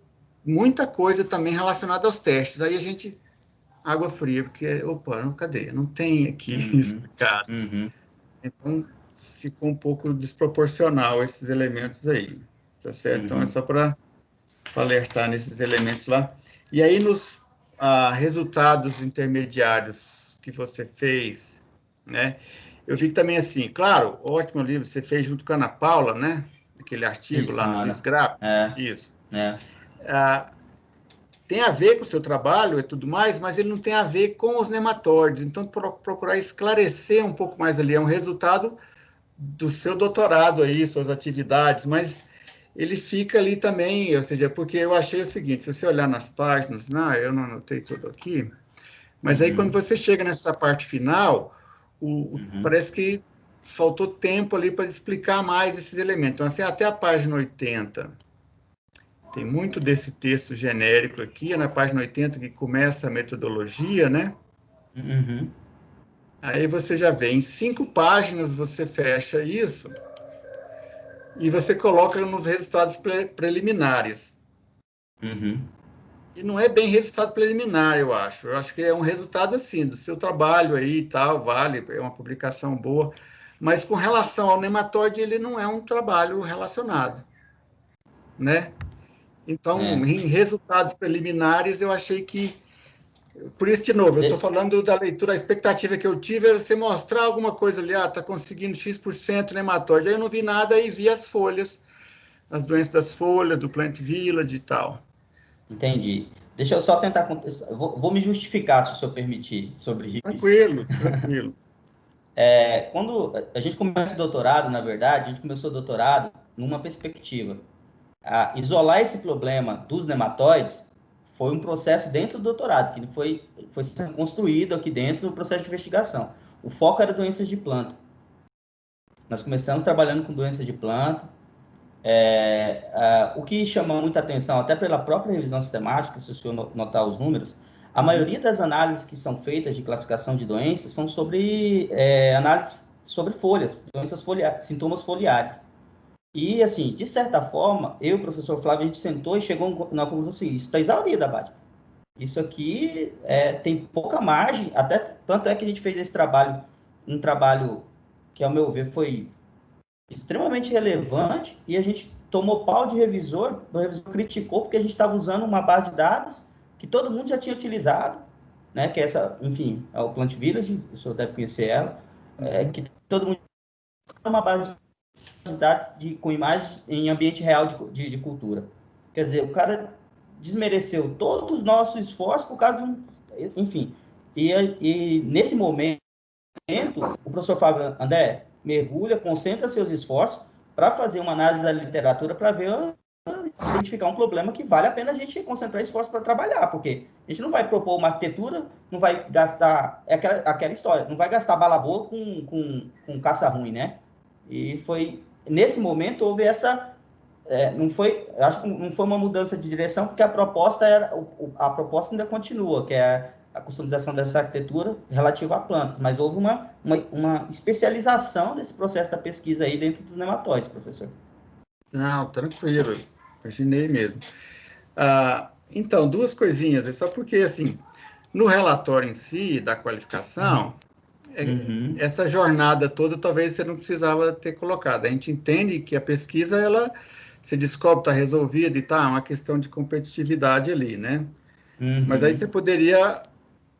D: muita coisa também relacionada aos testes. Aí a gente, água fria, porque, opa, cadê? Não tem aqui explicado. Então, ficou um pouco desproporcional esses elementos aí, tá certo? Então, é só para alertar nesses elementos lá. E aí, nos resultados intermediários que você fez, né? Eu vi que também, assim, claro, ótimo livro, você fez junto com a Ana Paula, né? Aquele artigo lá no Bisgrap. Isso. Tem a ver com o seu trabalho e tudo mais, mas ele não tem a ver com os nematóides. Então, procurar esclarecer um pouco mais ali. É um resultado do seu doutorado aí, suas atividades, mas ele fica ali também, ou seja, porque eu achei o seguinte, se você olhar nas páginas, eu não anotei tudo aqui, mas aí quando você chega nessa parte final, parece que faltou tempo ali para explicar mais esses elementos. Então, assim, até a página 80, tem muito desse texto genérico aqui, na página 80 que começa a metodologia, né? Aí você já vê, em 5 páginas você fecha isso, e você coloca nos resultados preliminares. E não é bem resultado preliminar, eu acho. Eu acho que é um resultado, assim, do seu trabalho aí e tal, vale, é uma publicação boa. Mas com relação ao nematóide, ele não é um trabalho relacionado, né? Então, em resultados preliminares, eu achei que... Por isso, de novo, eu estou falando da leitura, a expectativa que eu tive era você mostrar alguma coisa ali, está conseguindo X% nematóide. Aí eu não vi nada e vi as folhas, as doenças das folhas, do Plant Village e tal.
C: Entendi. Deixa eu só tentar... Vou me justificar, se o senhor permitir, sobre isso.
D: Tranquilo, tranquilo.
C: Quando a gente começa o doutorado, na verdade, a gente começou o doutorado numa perspectiva. Isolar esse problema dos nematóides foi um processo dentro do doutorado, que foi sendo construído aqui dentro do processo de investigação. O foco era doenças de planta. Nós começamos trabalhando com doenças de planta. O que chamou muita atenção, até pela própria revisão sistemática, se o senhor notar os números, a maioria das análises que são feitas de classificação de doenças são sobre análises sobre folhas, doenças foliares, sintomas foliares. E, assim, de certa forma, eu e o professor Flávio, a gente sentou e chegou na conclusão assim, isso está exaurido, Abate. Isso aqui tem pouca margem, até tanto é que a gente fez esse trabalho, um trabalho que, ao meu ver, foi extremamente relevante, e a gente tomou pau de revisor, o revisor criticou, porque a gente estava usando uma base de dados que todo mundo já tinha utilizado, né, que é essa, enfim, é o Plant Village, o senhor deve conhecer ela, que todo mundo uma base de dados com imagens em ambiente real de cultura. Quer dizer, o cara desmereceu todos os nossos esforços por causa de um... Enfim, e nesse momento, o professor Fábio André mergulha, concentra seus esforços para fazer uma análise da literatura para ver, identificar um problema que vale a pena a gente concentrar esforço para trabalhar, porque a gente não vai propor uma arquitetura, não vai gastar... É aquela história, não vai gastar bala boa com caça ruim, né? E foi... Nesse momento, houve essa... acho que não foi uma mudança de direção, porque a proposta ainda continua, que é a customização dessa arquitetura relativa a plantas, mas houve uma especialização desse processo da pesquisa aí dentro dos nematóides, professor.
D: Não, tranquilo, imaginei mesmo. Então, duas coisinhas, é só porque, assim, no relatório em si, da qualificação, essa jornada toda talvez você não precisava ter colocado. A gente entende que a pesquisa, ela se descobre, está resolvida e tá, é uma questão de competitividade ali, né? Mas aí você poderia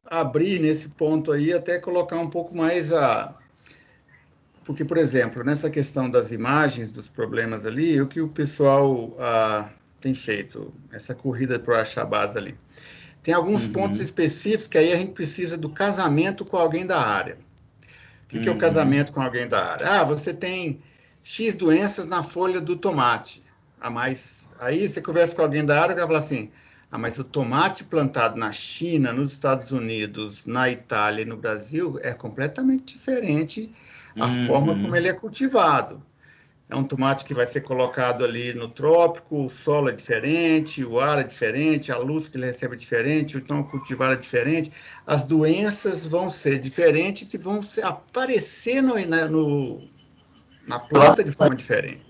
D: abrir nesse ponto aí, até colocar um pouco mais Porque, por exemplo, nessa questão das imagens, dos problemas ali, o que o pessoal tem feito, essa corrida para achar a base ali. Tem alguns pontos específicos que aí a gente precisa do casamento com alguém da área. O que é o casamento com alguém da área? Você tem X doenças na folha do tomate. Mas aí você conversa com alguém da área e vai falar assim, mas o tomate plantado na China, nos Estados Unidos, na Itália e no Brasil é completamente diferente a forma como ele é cultivado. É um tomate que vai ser colocado ali no trópico, o solo é diferente, o ar é diferente, a luz que ele recebe é diferente, o tom cultivar é diferente. As doenças vão ser diferentes e vão aparecer na planta de forma diferente.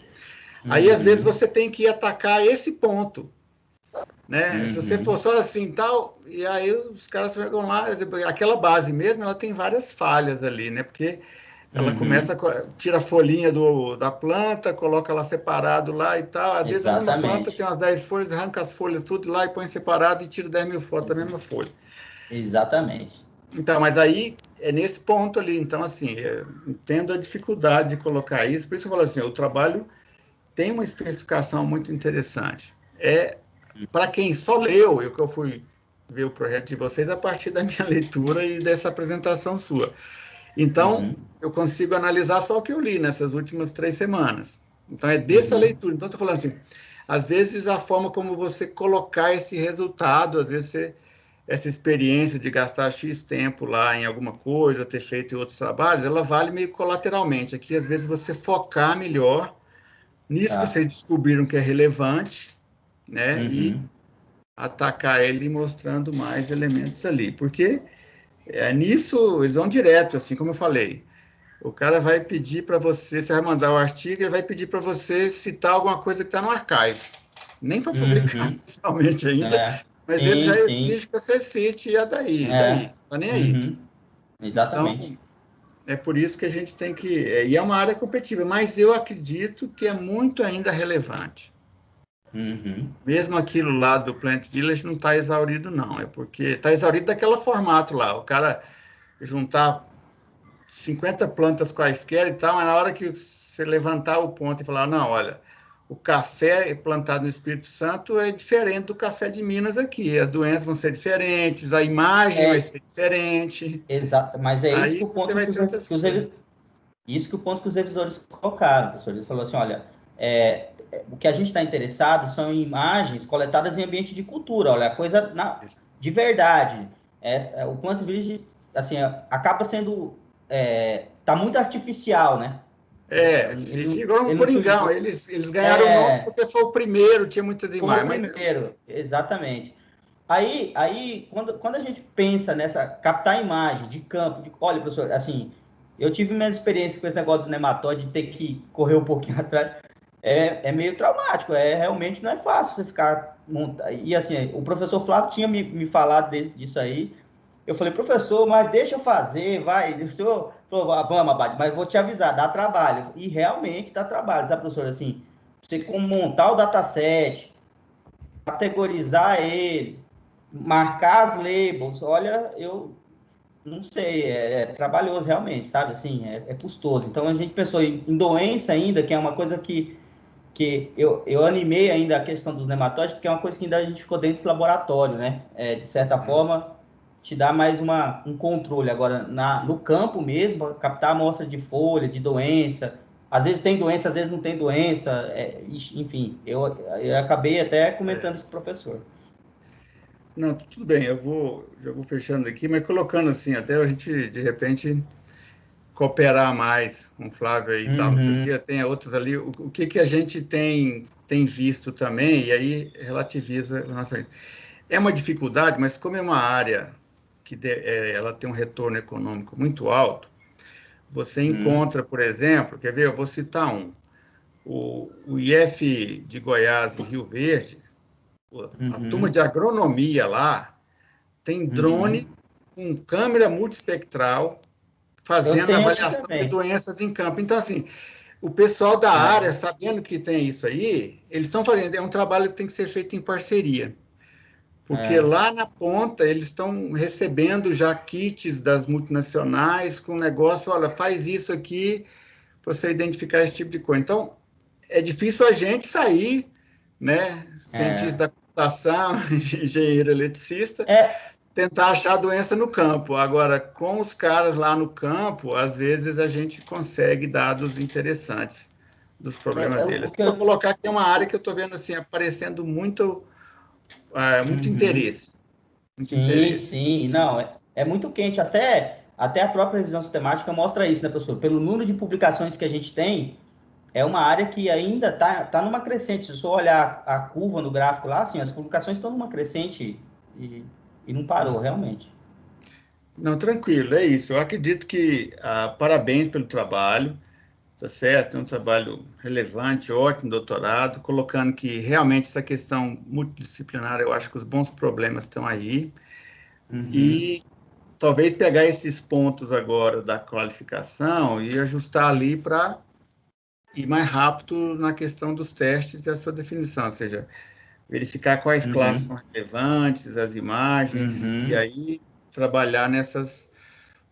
D: Aí, às vezes, você tem que atacar esse ponto. Né? Se você for só assim tal, e aí os caras chegam lá, aquela base mesmo, ela tem várias falhas ali, né? Porque ela começa, tira a folhinha da planta, coloca ela separado lá e tal. Às vezes a mesma planta tem umas 10 folhas, arranca as folhas tudo lá e põe separado e tira 10 mil fotos da mesma folha.
C: Exatamente.
D: Então, mas aí é nesse ponto ali. Então, assim, eu entendo a dificuldade de colocar isso. Por isso eu falo assim, o trabalho tem uma especificação muito interessante. Para quem só leu, eu fui ver o projeto de vocês a partir da minha leitura e dessa apresentação sua. Então, eu consigo analisar só o que eu li nessas últimas 3 semanas. Então, é dessa leitura. Então, estou falando assim, às vezes a forma como você colocar esse resultado, às vezes essa experiência de gastar X tempo lá em alguma coisa, ter feito em outros trabalhos, ela vale meio colateralmente. Aqui, às vezes, você focar melhor nisso que vocês descobriram que é relevante, né? E atacar ele mostrando mais elementos ali. Porque nisso eles vão direto, assim como eu falei. O cara vai pedir para você vai mandar o artigo, ele vai pedir para você citar alguma coisa que está no archive. Nem foi publicado oficialmente ainda, mas ele já exige que você cite, e daí? Tá nem aí.
C: Exatamente.
D: Então, é por isso que a gente tem que... E é uma área competitiva, mas eu acredito que é muito ainda relevante. Mesmo aquilo lá do Plant Village não está exaurido, não. É porque está exaurido daquele formato lá. O cara juntar 50 plantas quaisquer e tal, mas na hora que você levantar o ponto e falar, não, olha, o café plantado no Espírito Santo é diferente do café de Minas aqui. As doenças vão ser diferentes, a imagem vai ser diferente.
C: Exato, mas é isso que o ponto que os revisores colocaram, professor. Eles falaram assim, olha, o que a gente está interessado são em imagens coletadas em ambiente de cultura, olha, a coisa de verdade. O Plant Village, assim, acaba sendo... tá muito artificial, né?
D: Eles ficam um coringão. Eles ganharam o nome porque foi o primeiro, tinha muitas imagens.
C: Foi o primeiro, exatamente. Aí quando a gente pensa nessa, captar a imagem de campo, olha, professor, assim, eu tive minha experiência com esse negócio do nematóide, de ter que correr um pouquinho atrás, é meio traumático, realmente não é fácil você ficar montando. E assim, o professor Flávio tinha me falado disso aí, eu falei, professor, mas deixa eu fazer, vai. O senhor falou, vamos, Abade, mas vou te avisar, dá trabalho. E realmente dá trabalho, sabe, professor? Assim, você como montar o dataset, categorizar ele, marcar as labels, olha, eu não sei, é trabalhoso realmente, sabe? Assim, é custoso. Então, a gente pensou em doença ainda, que é uma coisa que eu animei ainda a questão dos nematóides, porque é uma coisa que ainda a gente ficou dentro do laboratório, né? De certa forma, te dá mais um controle. Agora, no campo mesmo, captar amostra de folha, de doença, às vezes tem doença, às vezes não tem doença, enfim, eu acabei até comentando isso com o professor.
D: Não, tudo bem, já vou fechando aqui, mas colocando assim, até a gente, de repente, cooperar mais com o Flávio aí e tal, tem outros ali, o que a gente tem visto também, e aí relativiza relação a isso. É uma dificuldade, mas como é uma área que ela tem um retorno econômico muito alto, você encontra, por exemplo, quer ver, eu vou citar o IF de Goiás e Rio Verde, a turma de agronomia lá tem drone com câmera multiespectral fazendo avaliação de doenças em campo. Então, assim, o pessoal da área, sabendo que tem isso aí, eles estão fazendo, é um trabalho que tem que ser feito em parceria. Porque lá na ponta, eles estão recebendo já kits das multinacionais com negócio, olha, faz isso aqui, para você identificar esse tipo de coisa. Então, é difícil a gente sair, né, cientista da computação, engenheiro eletricista, tentar achar a doença no campo. Agora, com os caras lá no campo, às vezes a gente consegue dados interessantes dos problemas deles. Para colocar que é uma área que eu estou vendo assim, aparecendo muito interesse.
C: Sim. Não, é muito quente. Até a própria revisão sistemática mostra isso, né, professor? Pelo número de publicações que a gente tem, é uma área que ainda está numa crescente. Se você olhar a curva no gráfico lá, assim, as publicações estão numa crescente e não parou, realmente.
D: Não, tranquilo, é isso. Eu acredito que parabéns pelo trabalho, tá certo? É um trabalho relevante, ótimo, doutorado, colocando que realmente essa questão multidisciplinar, eu acho que os bons problemas estão aí. E talvez pegar esses pontos agora da qualificação e ajustar ali para ir mais rápido na questão dos testes e a sua definição, ou seja, verificar quais classes são relevantes, as imagens, e aí trabalhar nessas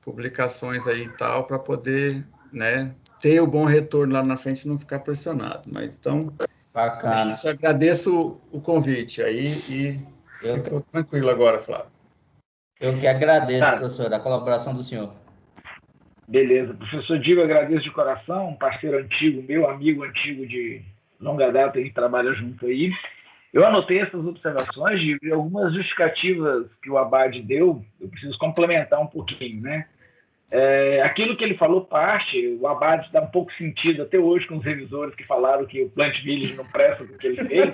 D: publicações aí e tal, para poder, né, ter o bom retorno lá na frente e não ficar pressionado. Mas, então,
C: bacana.
D: Isso, agradeço o convite aí e ficou tranquilo agora, Flávio.
C: Eu que agradeço, professor, a colaboração do senhor.
A: Beleza. Professor Diego, agradeço de coração, um parceiro antigo, meu amigo antigo de longa data, a gente trabalha junto aí. Eu anotei essas observações, Diego, e algumas justificativas que o Abade deu, eu preciso complementar um pouquinho, né? Aquilo que ele falou parte, o Abade dá um pouco sentido até hoje com os revisores que falaram que o Plant Village não presta do que ele fez.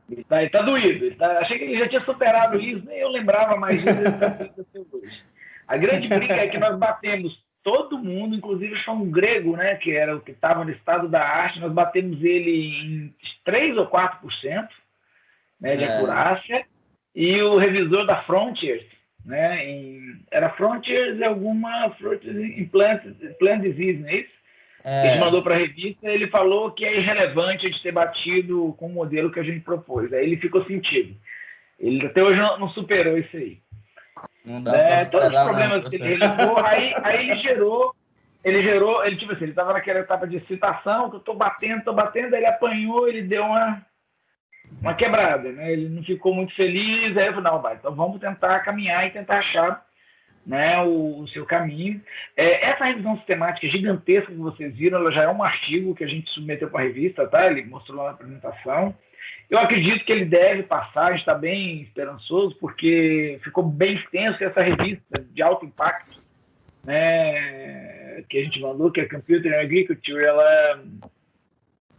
A: Ele tá doído. Achei que ele já tinha superado isso, nem eu lembrava mais disso, ele está doído até hoje. A grande briga é que nós batemos todo mundo, inclusive foi um grego, né, que era o que estava no estado da arte, nós batemos ele em 3 ou 4%, né, de acurácia, e o revisor da Frontiers, né, era Frontiers e alguma Frontiers em Plant Disease, não é isso? Ele mandou para a revista, ele falou que é irrelevante a gente ter batido com o modelo que a gente propôs. Aí ele ficou sentido. Ele até hoje não superou isso aí.
C: Não dá para
A: todos os problemas que ele relevou, aí ele gerou ele tipo assim, ele estava naquela etapa de excitação, que eu tô batendo, ele apanhou, ele deu uma quebrada, né? Ele não ficou muito feliz, aí eu falei, não, vai, então vamos tentar caminhar e tentar achar, né, o seu caminho. Essa revisão sistemática gigantesca que vocês viram, ela já é um artigo que a gente submeteu para a revista, tá? Ele mostrou lá na apresentação. Eu acredito que ele deve passar, a gente está bem esperançoso, porque ficou bem extenso essa revista de alto impacto, né, que a gente mandou, que é Computer and Agriculture,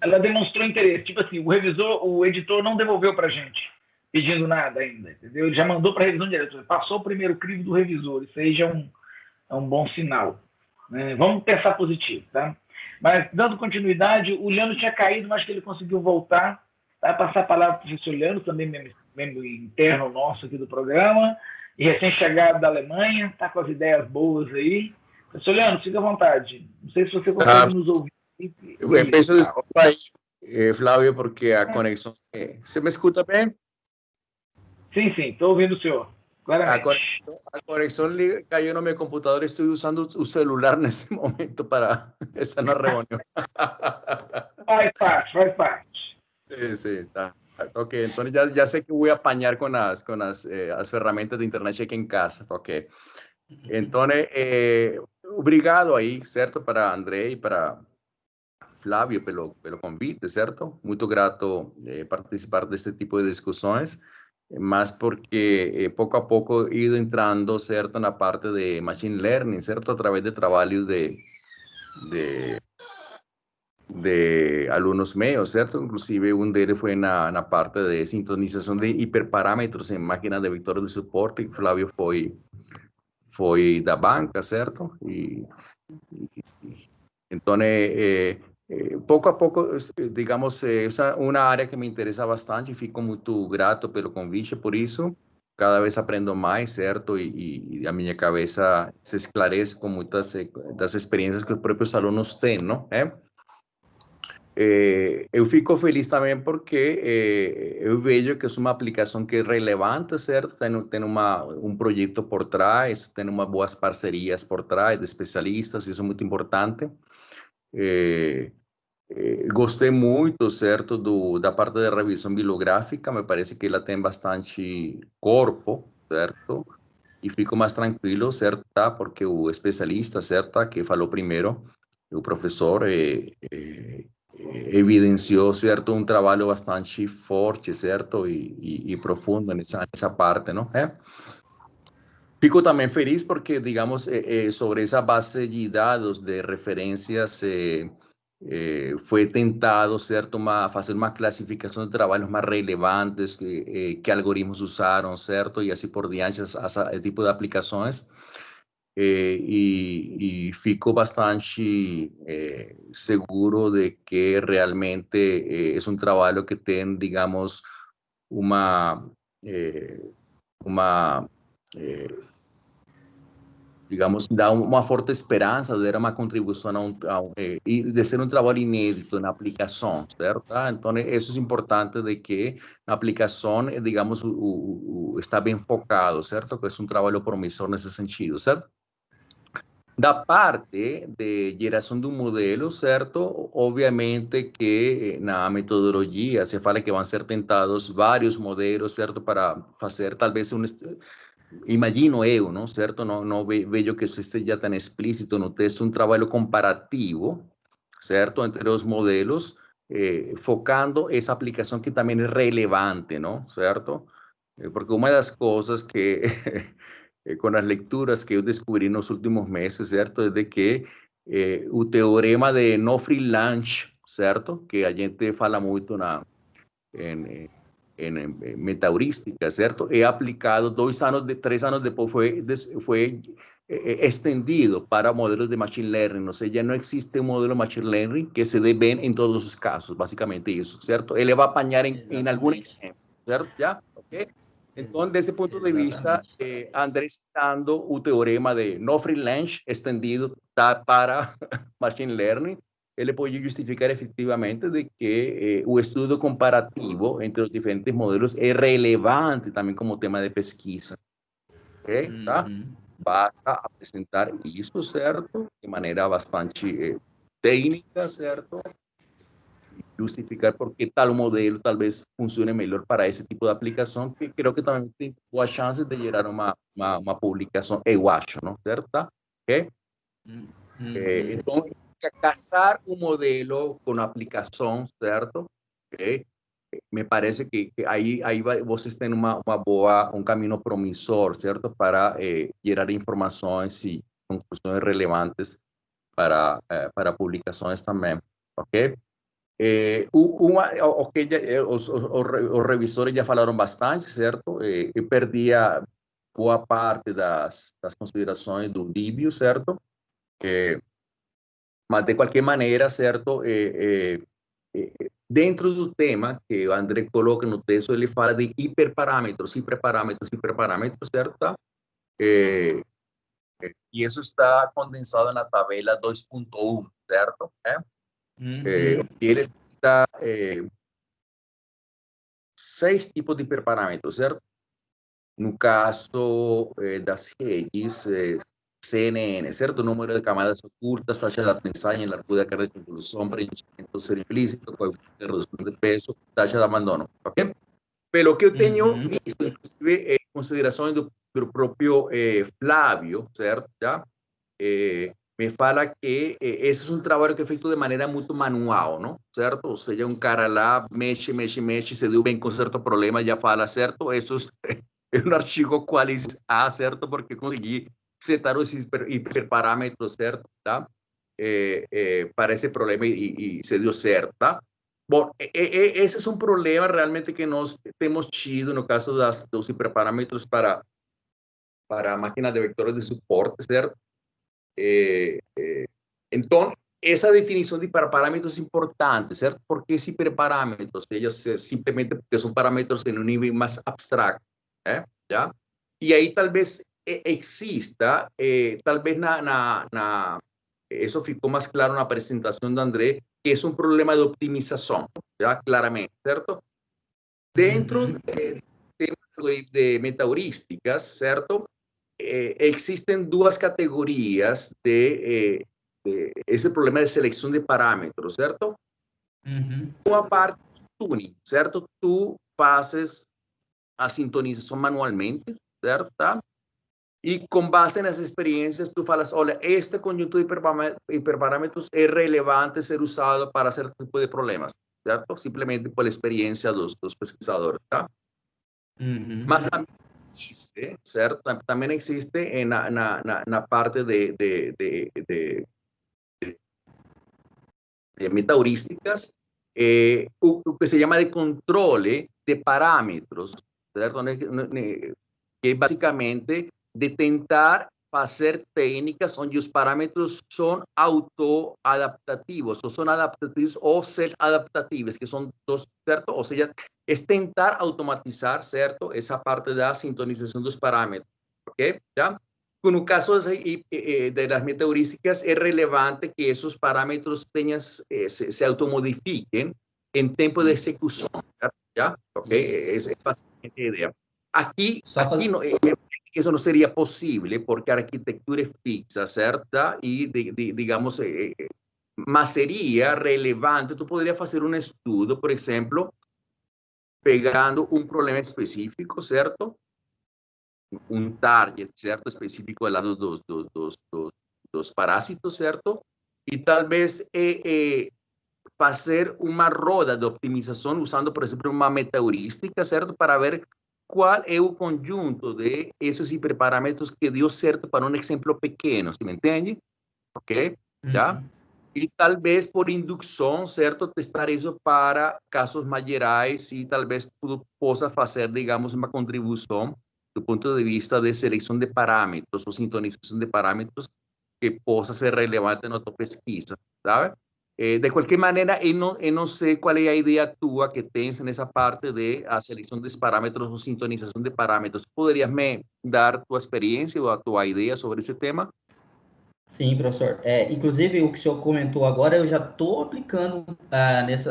A: ela demonstrou interesse. Tipo assim, o editor não devolveu para a gente pedindo nada ainda, entendeu? Ele já mandou para a revisão direta, passou o primeiro crivo do revisor, isso aí já é um bom sinal, né? Vamos pensar positivo, tá? Mas, dando continuidade, o Leandro tinha caído, mas que ele conseguiu voltar. Vai passar a palavra para o professor Leandro, também membro interno nosso aqui do programa, e recém-chegado da Alemanha, está com as ideias boas aí. Professor Leandro, fica à vontade. Não sei se você consegue nos ouvir.
E: Eu peço desculpa aí, Flávio, porque a conexão... Você me escuta bem?
A: Sim, estou ouvindo o senhor.
E: A conexão caiu no meu computador, estou usando o celular nesse momento para estar na reunião.
A: Faz parte.
E: Sí, tá. Ok, então já sei que vou apanhar com as ferramentas de internet aqui em casa, ok. Então, obrigado aí, certo, para André e para Flávio pelo convite, certo? Muito grato participar deste tipo de discussões, mas porque pouco a pouco he ido entrando, certo, na parte de machine learning, certo, a través de trabalhos de alunos meus, certo? Inclusive, um deles foi na parte de sintonização de hiperparâmetros em máquinas de vetor de suporte, que Flávio foi da banca, certo? Então, pouco a pouco, digamos, é uma área que me interessa bastante e fico muito grato pelo convite, por isso, cada vez aprendo mais, certo? E a minha cabeça se esclarece com muitas das experiências que os próprios alunos têm, não é? Eu fico feliz também porque eu vejo que é uma aplicação que é relevante, certo? Tem um projeto por trás, tem umas boas parcerias por trás de especialistas, isso é muito importante. Gostei muito, certo, da parte da revisão bibliográfica, me parece que ela tem bastante corpo, certo? E fico mais tranquilo, certo? Porque o especialista, certo, que falou primeiro, o professor, evidenciou, certo, um trabalho bastante forte, certo, e profundo nessa parte, não é? Fico também feliz porque, digamos, sobre essa base de dados de referências, foi tentado, certo, fazer uma classificação de trabalhos mais relevantes, que algoritmos usaram, certo, e assim por diante, esse tipo de aplicações. E fico bastante seguro de que realmente é um trabalho que tem, digamos, digamos, dá uma forte esperança de dar uma contribuição e de ser um trabalho inédito na aplicação, certo? Então, isso é importante de que na aplicação, digamos, está bem focado, certo? Que é um trabalho promissor nesse sentido, certo? Da parte de geração de um modelo, certo? Obviamente que na metodologia se fala que vão ser tentados vários modelos, certo? Para fazer talvez imagino eu, não, certo? Não vejo que isso esteja tão explícito no texto, um trabalho comparativo, certo? Entre os modelos, focando essa aplicação que também é relevante, não? Certo? Porque uma das coisas que com as leituras que eu descobri nos últimos meses, certo, é de que o teorema de no free lunch, certo, que a gente fala muito em metaheurística, certo, é aplicado 3 anos depois foi estendido para modelos de machine learning, ou seja, não existe um modelo de machine learning que se dê bem em todos os casos, basicamente isso, certo? Ele vai apanhar em algum exemplo, certo? Já? Ok? Então, desse ponto de vista, André citando o teorema de no free lunch estendido para machine learning, ele pode justificar efetivamente de que o estudo comparativo entre os diferentes modelos é relevante também como tema de pesquisa. Okay? Tá? basta apresentar isso, certo? De maneira bastante técnica, certo? Justificar por que tal modelo talvez funcione melhor para esse tipo de aplicação, que creo que também tem boa chance de gerar uma publicação, eu acho, não? Certo? Tá? Ok? Então, casar um modelo com aplicação, certo? Ok? Me parece que aí vocês têm um caminho promissor, certo? Para gerar informações e conclusões relevantes para publicações também, ok? Os revisores já falaram bastante, certo? Eu perdia boa parte das considerações do Livio, certo? Mas, de qualquer maneira, certo? Dentro do tema que o André coloca no texto, ele fala de hiperparâmetros, certo? Tá? E isso está condensado na tabela 2.1, certo? E ele está 6 tipos de hiperparâmetros, certo? No caso das redes, CNN, certo? Número de camadas ocultas, taxa de aprendizagem, largura de carga de conclusão, preenchimento ser implícito, coeficiente de redução de peso, taxa de abandono, ok? Pelo que eu tenho visto, inclusive, considerações do próprio Flávio, certo? Já? Me fala que esse é um trabalho que é feito de maneira muito manual, não? Certo? Ou seja, um cara lá mexe, se deu bem com certo problema, já fala, certo? Isso é um artigo qualis A, certo? Porque consegui setar os hiperparâmetros, certo? Tá? Para esse problema e se deu certo, tá? Bom, esse é um problema realmente que nós temos tido no caso dos hiperparâmetros para a máquina de vetores de suporte, certo? Então, essa definição de hiperparâmetros é importante, certo? Porque esses hiperparâmetros, eles simplesmente porque são parâmetros em um nível mais abstrato, já? E aí talvez exista, talvez isso ficou mais claro na apresentação do André, que é um problema de optimização, já? Claramente, certo? Dentro de metaheurísticas, certo? Existen duas categorias de esse problema de seleção de parâmetros, certo? Uma parte tuning, certo? Tu fazes a sintonização manualmente, certo? Tá? E com base nas experiências, tu falas, olha, este conjunto de hiperparâmetros é relevante ser usado para certo tipo de problemas, certo? Simplesmente por experiência dos pesquisadores, tá? Mas também existe, certo? Também existe na parte de metaheurísticas o que se llama de controle de parâmetros, certo? Que é basicamente de tentar fazer técnicas onde os parâmetros são autoadaptativos, ou são adaptativos ou self-adaptativos, que são dos, certo? Ou seja, é tentar automatizar, certo? Essa parte da sintonização dos parâmetros, ok? Já? No caso de las metaheurísticas, es relevante que esos parámetros se automodifiquen en tiempo de ejecución, ¿ya? Ok, es básicamente la idea. Aquí no, eso no sería posible porque a arquitectura es fixa, ¿cierto? Y, digamos, más sería relevante, tú podrías hacer un estudio, por ejemplo, pegando un problema específico, ¿cierto? Um target, certo? Específico lá dos parásitos, certo? E talvez fazer uma roda de optimização usando, por exemplo, uma metaheurística, certo? Para ver qual é o conjunto de esses hiperparâmetros que deu certo para um exemplo pequeno, se me entende? Ok? Já? E talvez por indução, certo? Testar isso para casos mais gerais e talvez tudo possa fazer, digamos, uma contribuição do ponto de vista de seleção de parâmetros ou sintonização de parâmetros que possa ser relevante na tua pesquisa, sabe? De qualquer maneira, eu não sei qual é a ideia tua que tens nessa parte de a seleção dos parâmetros ou sintonização de parâmetros. Poderias me dar tua experiência ou a tua ideia sobre esse tema?
C: Sim, professor. Inclusive, o que o senhor comentou agora, eu já estou aplicando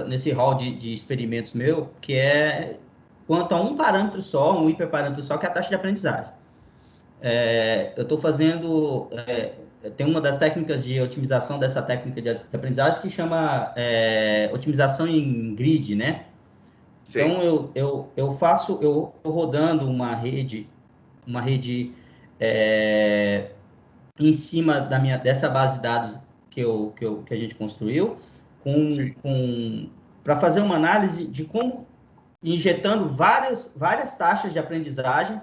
C: nesse hall de experimentos meu, que é quanto a um parâmetro só, um hiperparâmetro só, que é a taxa de aprendizagem. eu estou fazendo... tem uma das técnicas de otimização dessa técnica de aprendizagem que chama otimização em grid, né?
E: Sim.
C: Então, eu estou rodando uma rede em cima dessa base de dados que a gente construiu, para fazer uma análise de como, injetando várias taxas de aprendizagem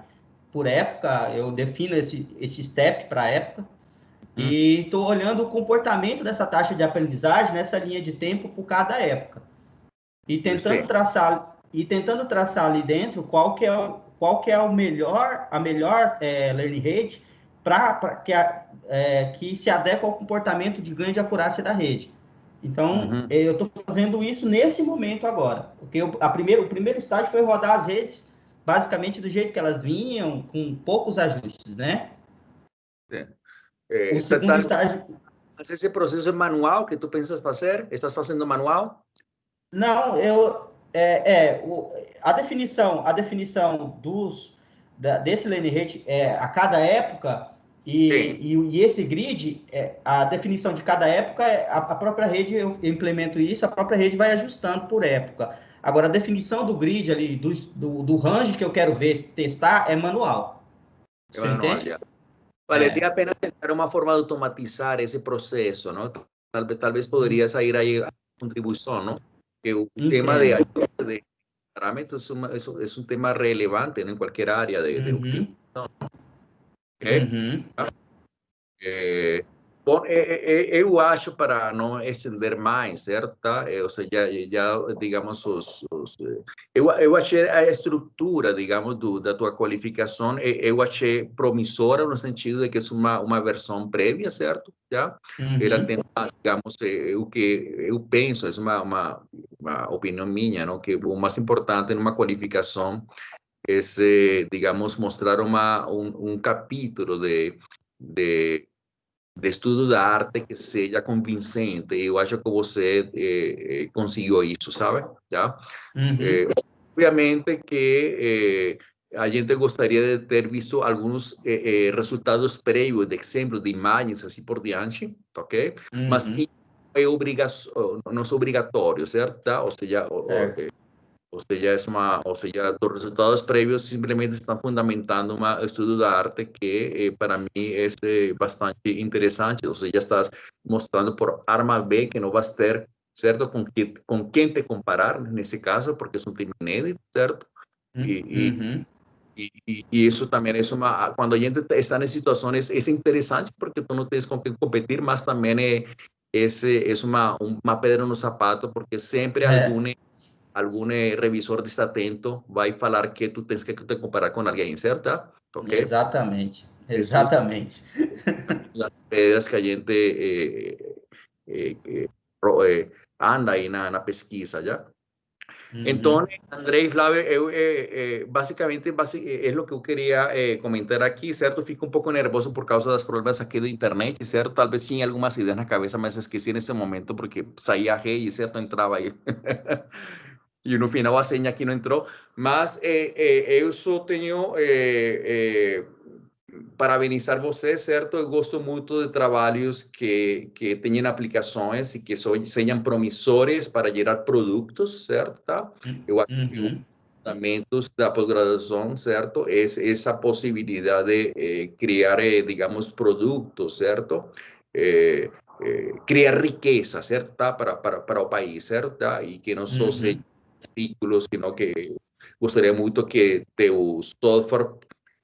C: por época, eu defino esse step para a época, e estou olhando o comportamento dessa taxa de aprendizagem nessa linha de tempo por cada época. E tentando traçar ali dentro qual que é a melhor learning rate que se adequa ao comportamento de ganho de acurácia da rede. Então, eu estou fazendo isso nesse momento agora. Porque o primeiro estágio foi rodar as redes basicamente do jeito que elas vinham, com poucos ajustes, né?
E: O segundo estágio... Mas esse processo é manual que tu pensas fazer? Estás fazendo manual?
C: Não, a definição desse learning rate a cada época e esse grid, a definição de cada época, a própria rede, eu implemento isso, a própria rede vai ajustando por época. Agora, a definição do grid ali, do range que eu quero testar, é manual.
E: Você entende? Vale a pena tentar uma forma de automatizar esse processo, não? Talvez poderia sair aí a contribuição, não? Que o tema de ajuste de parámetros es un tema relevante, ¿no? En cualquier área de optimización. Bom, eu acho, para não estender mais, certo? Tá? Ou seja, já digamos, eu achei a estrutura, digamos, da tua qualificação, eu achei promissora no sentido de que é uma versão prévia, certo? Já? Era tentar, digamos, o que eu penso, é uma opinião minha, não? Que o mais importante numa qualificação é, digamos, mostrar capítulo de estudo da arte que seja convincente. Eu acho que você conseguiu isso, sabe? Já? Obviamente que a gente gostaria de ter visto alguns resultados prévios de exemplos de imagens, assim por diante, ok? Mas não é obrigatório, certo? Ou seja, os resultados prévios simplesmente estão fundamentando um estudo da arte que, para mim, é bastante interessante. Ou seja, estás mostrando por A mais B que não vas ter, certo? Com quem te comparar, nesse caso, porque é um tema inédito, certo? E isso também é quando a gente está em situações, é interessante porque tu não tens com quem competir, mas também é uma pedra no sapato, porque sempre algum revisor desatento vai falar que tu tens que te comparar com alguém, certo? Okay?
C: Exatamente.
E: As pedras que a gente anda aí na pesquisa, já? Então, André e Flávio, basicamente é o que eu queria comentar aqui, certo? Fico um pouco nervoso por causa das problemas aqui da internet, certo? Talvez tinha algumas ideias na cabeça, mas esqueci nesse momento porque saía a rede, certo? Entrava aí. E no final a senha aqui não entrou, mas eu só tenho parabenizar você, certo? Eu gosto muito de trabalhos que tenham aplicações e que sejam promissores para gerar produtos, certo? Tá? Eu acho que os fundamentos da pós-graduação, certo? É essa possibilidade de criar, digamos, produtos, certo? Criar riqueza, certo? Tá? Para o país, certo? Tá? E que não só seja artículos, sino que gostaria muito que teu software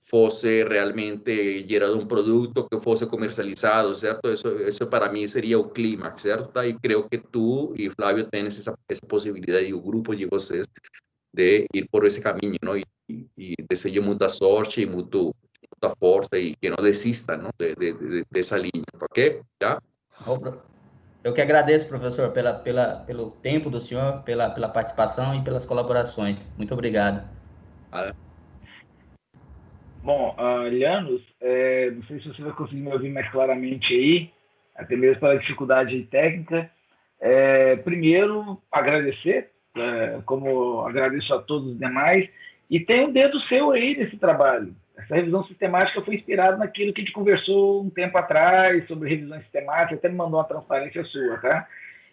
E: fosse realmente gerado um produto que fosse comercializado, certo? Isso para mim seria o clímax, certo? E creio que tu e Flávio têm essa possibilidade, e o grupo de vocês, de ir por esse caminho, não? E desejo muita sorte, muita força, e que não desista, não? Dessa linha, ok? Já?
C: Eu que agradeço, professor, pelo tempo do senhor, pela participação e pelas colaborações. Muito obrigado.
A: Bom, Llanos, não sei se você vai conseguir me ouvir mais claramente aí, até mesmo pela dificuldade técnica. Primeiro, agradecer, como agradeço a todos os demais, e tem um dedo seu aí nesse trabalho. Essa revisão sistemática foi inspirada naquilo que a gente conversou um tempo atrás sobre revisão sistemática, até me mandou uma transparência sua, tá?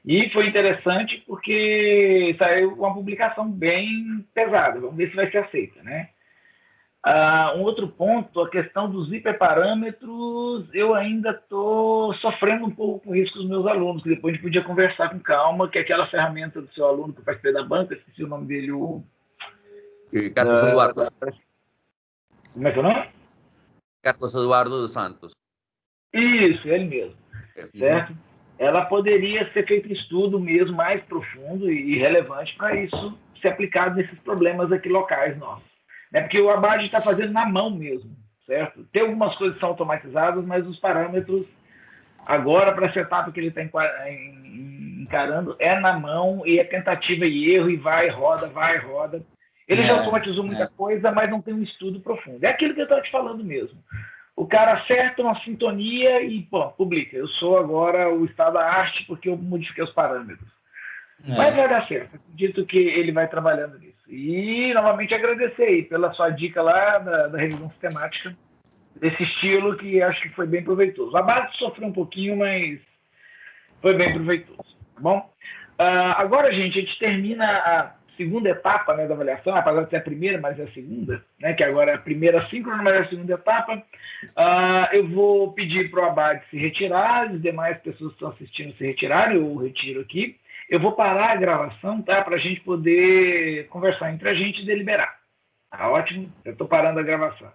A: E foi interessante porque saiu uma publicação bem pesada, vamos ver se vai ser aceita, né? Um outro ponto, a questão dos hiperparâmetros, eu ainda estou sofrendo um pouco com isso com os meus alunos, que depois a gente podia conversar com calma, que é aquela ferramenta do seu aluno que eu participei da banca, esqueci o nome dele,
E: Carlos Eduardo.
A: Como é que é o nome?
E: Carlos Eduardo dos Santos.
A: Isso, ele mesmo, certo? Ela poderia ser feito um estudo mesmo mais profundo e relevante para isso ser aplicado nesses problemas aqui locais nossos. Porque o Abad está fazendo na mão mesmo, certo? Tem algumas coisas que são automatizadas, mas os parâmetros, agora, para essa etapa que ele está encarando, é na mão e é tentativa e erro, e vai, roda, vai, roda. Ele já automatizou muita coisa, mas não tem um estudo profundo. É aquilo que eu estava te falando mesmo. O cara acerta uma sintonia e, pô, publica. Eu sou agora o estado da arte porque eu modifiquei os parâmetros. Mas vai dar certo. Acredito que ele vai trabalhando nisso. E, novamente, agradecer aí pela sua dica lá da revisão sistemática, desse estilo que acho que foi bem proveitoso. A base sofreu um pouquinho, mas foi bem proveitoso. Tá bom? Agora, gente, a gente termina a segunda etapa, né, da avaliação, apesar de ser a primeira, mas é a segunda, né, que agora é a primeira síncrona, mas é a segunda etapa. Eu vou pedir para o Abad se retirar, as demais pessoas que estão assistindo se retirarem, eu retiro aqui. Eu vou parar a gravação, tá, para a gente poder conversar entre a gente e deliberar. Tá ótimo? Eu estou parando a gravação.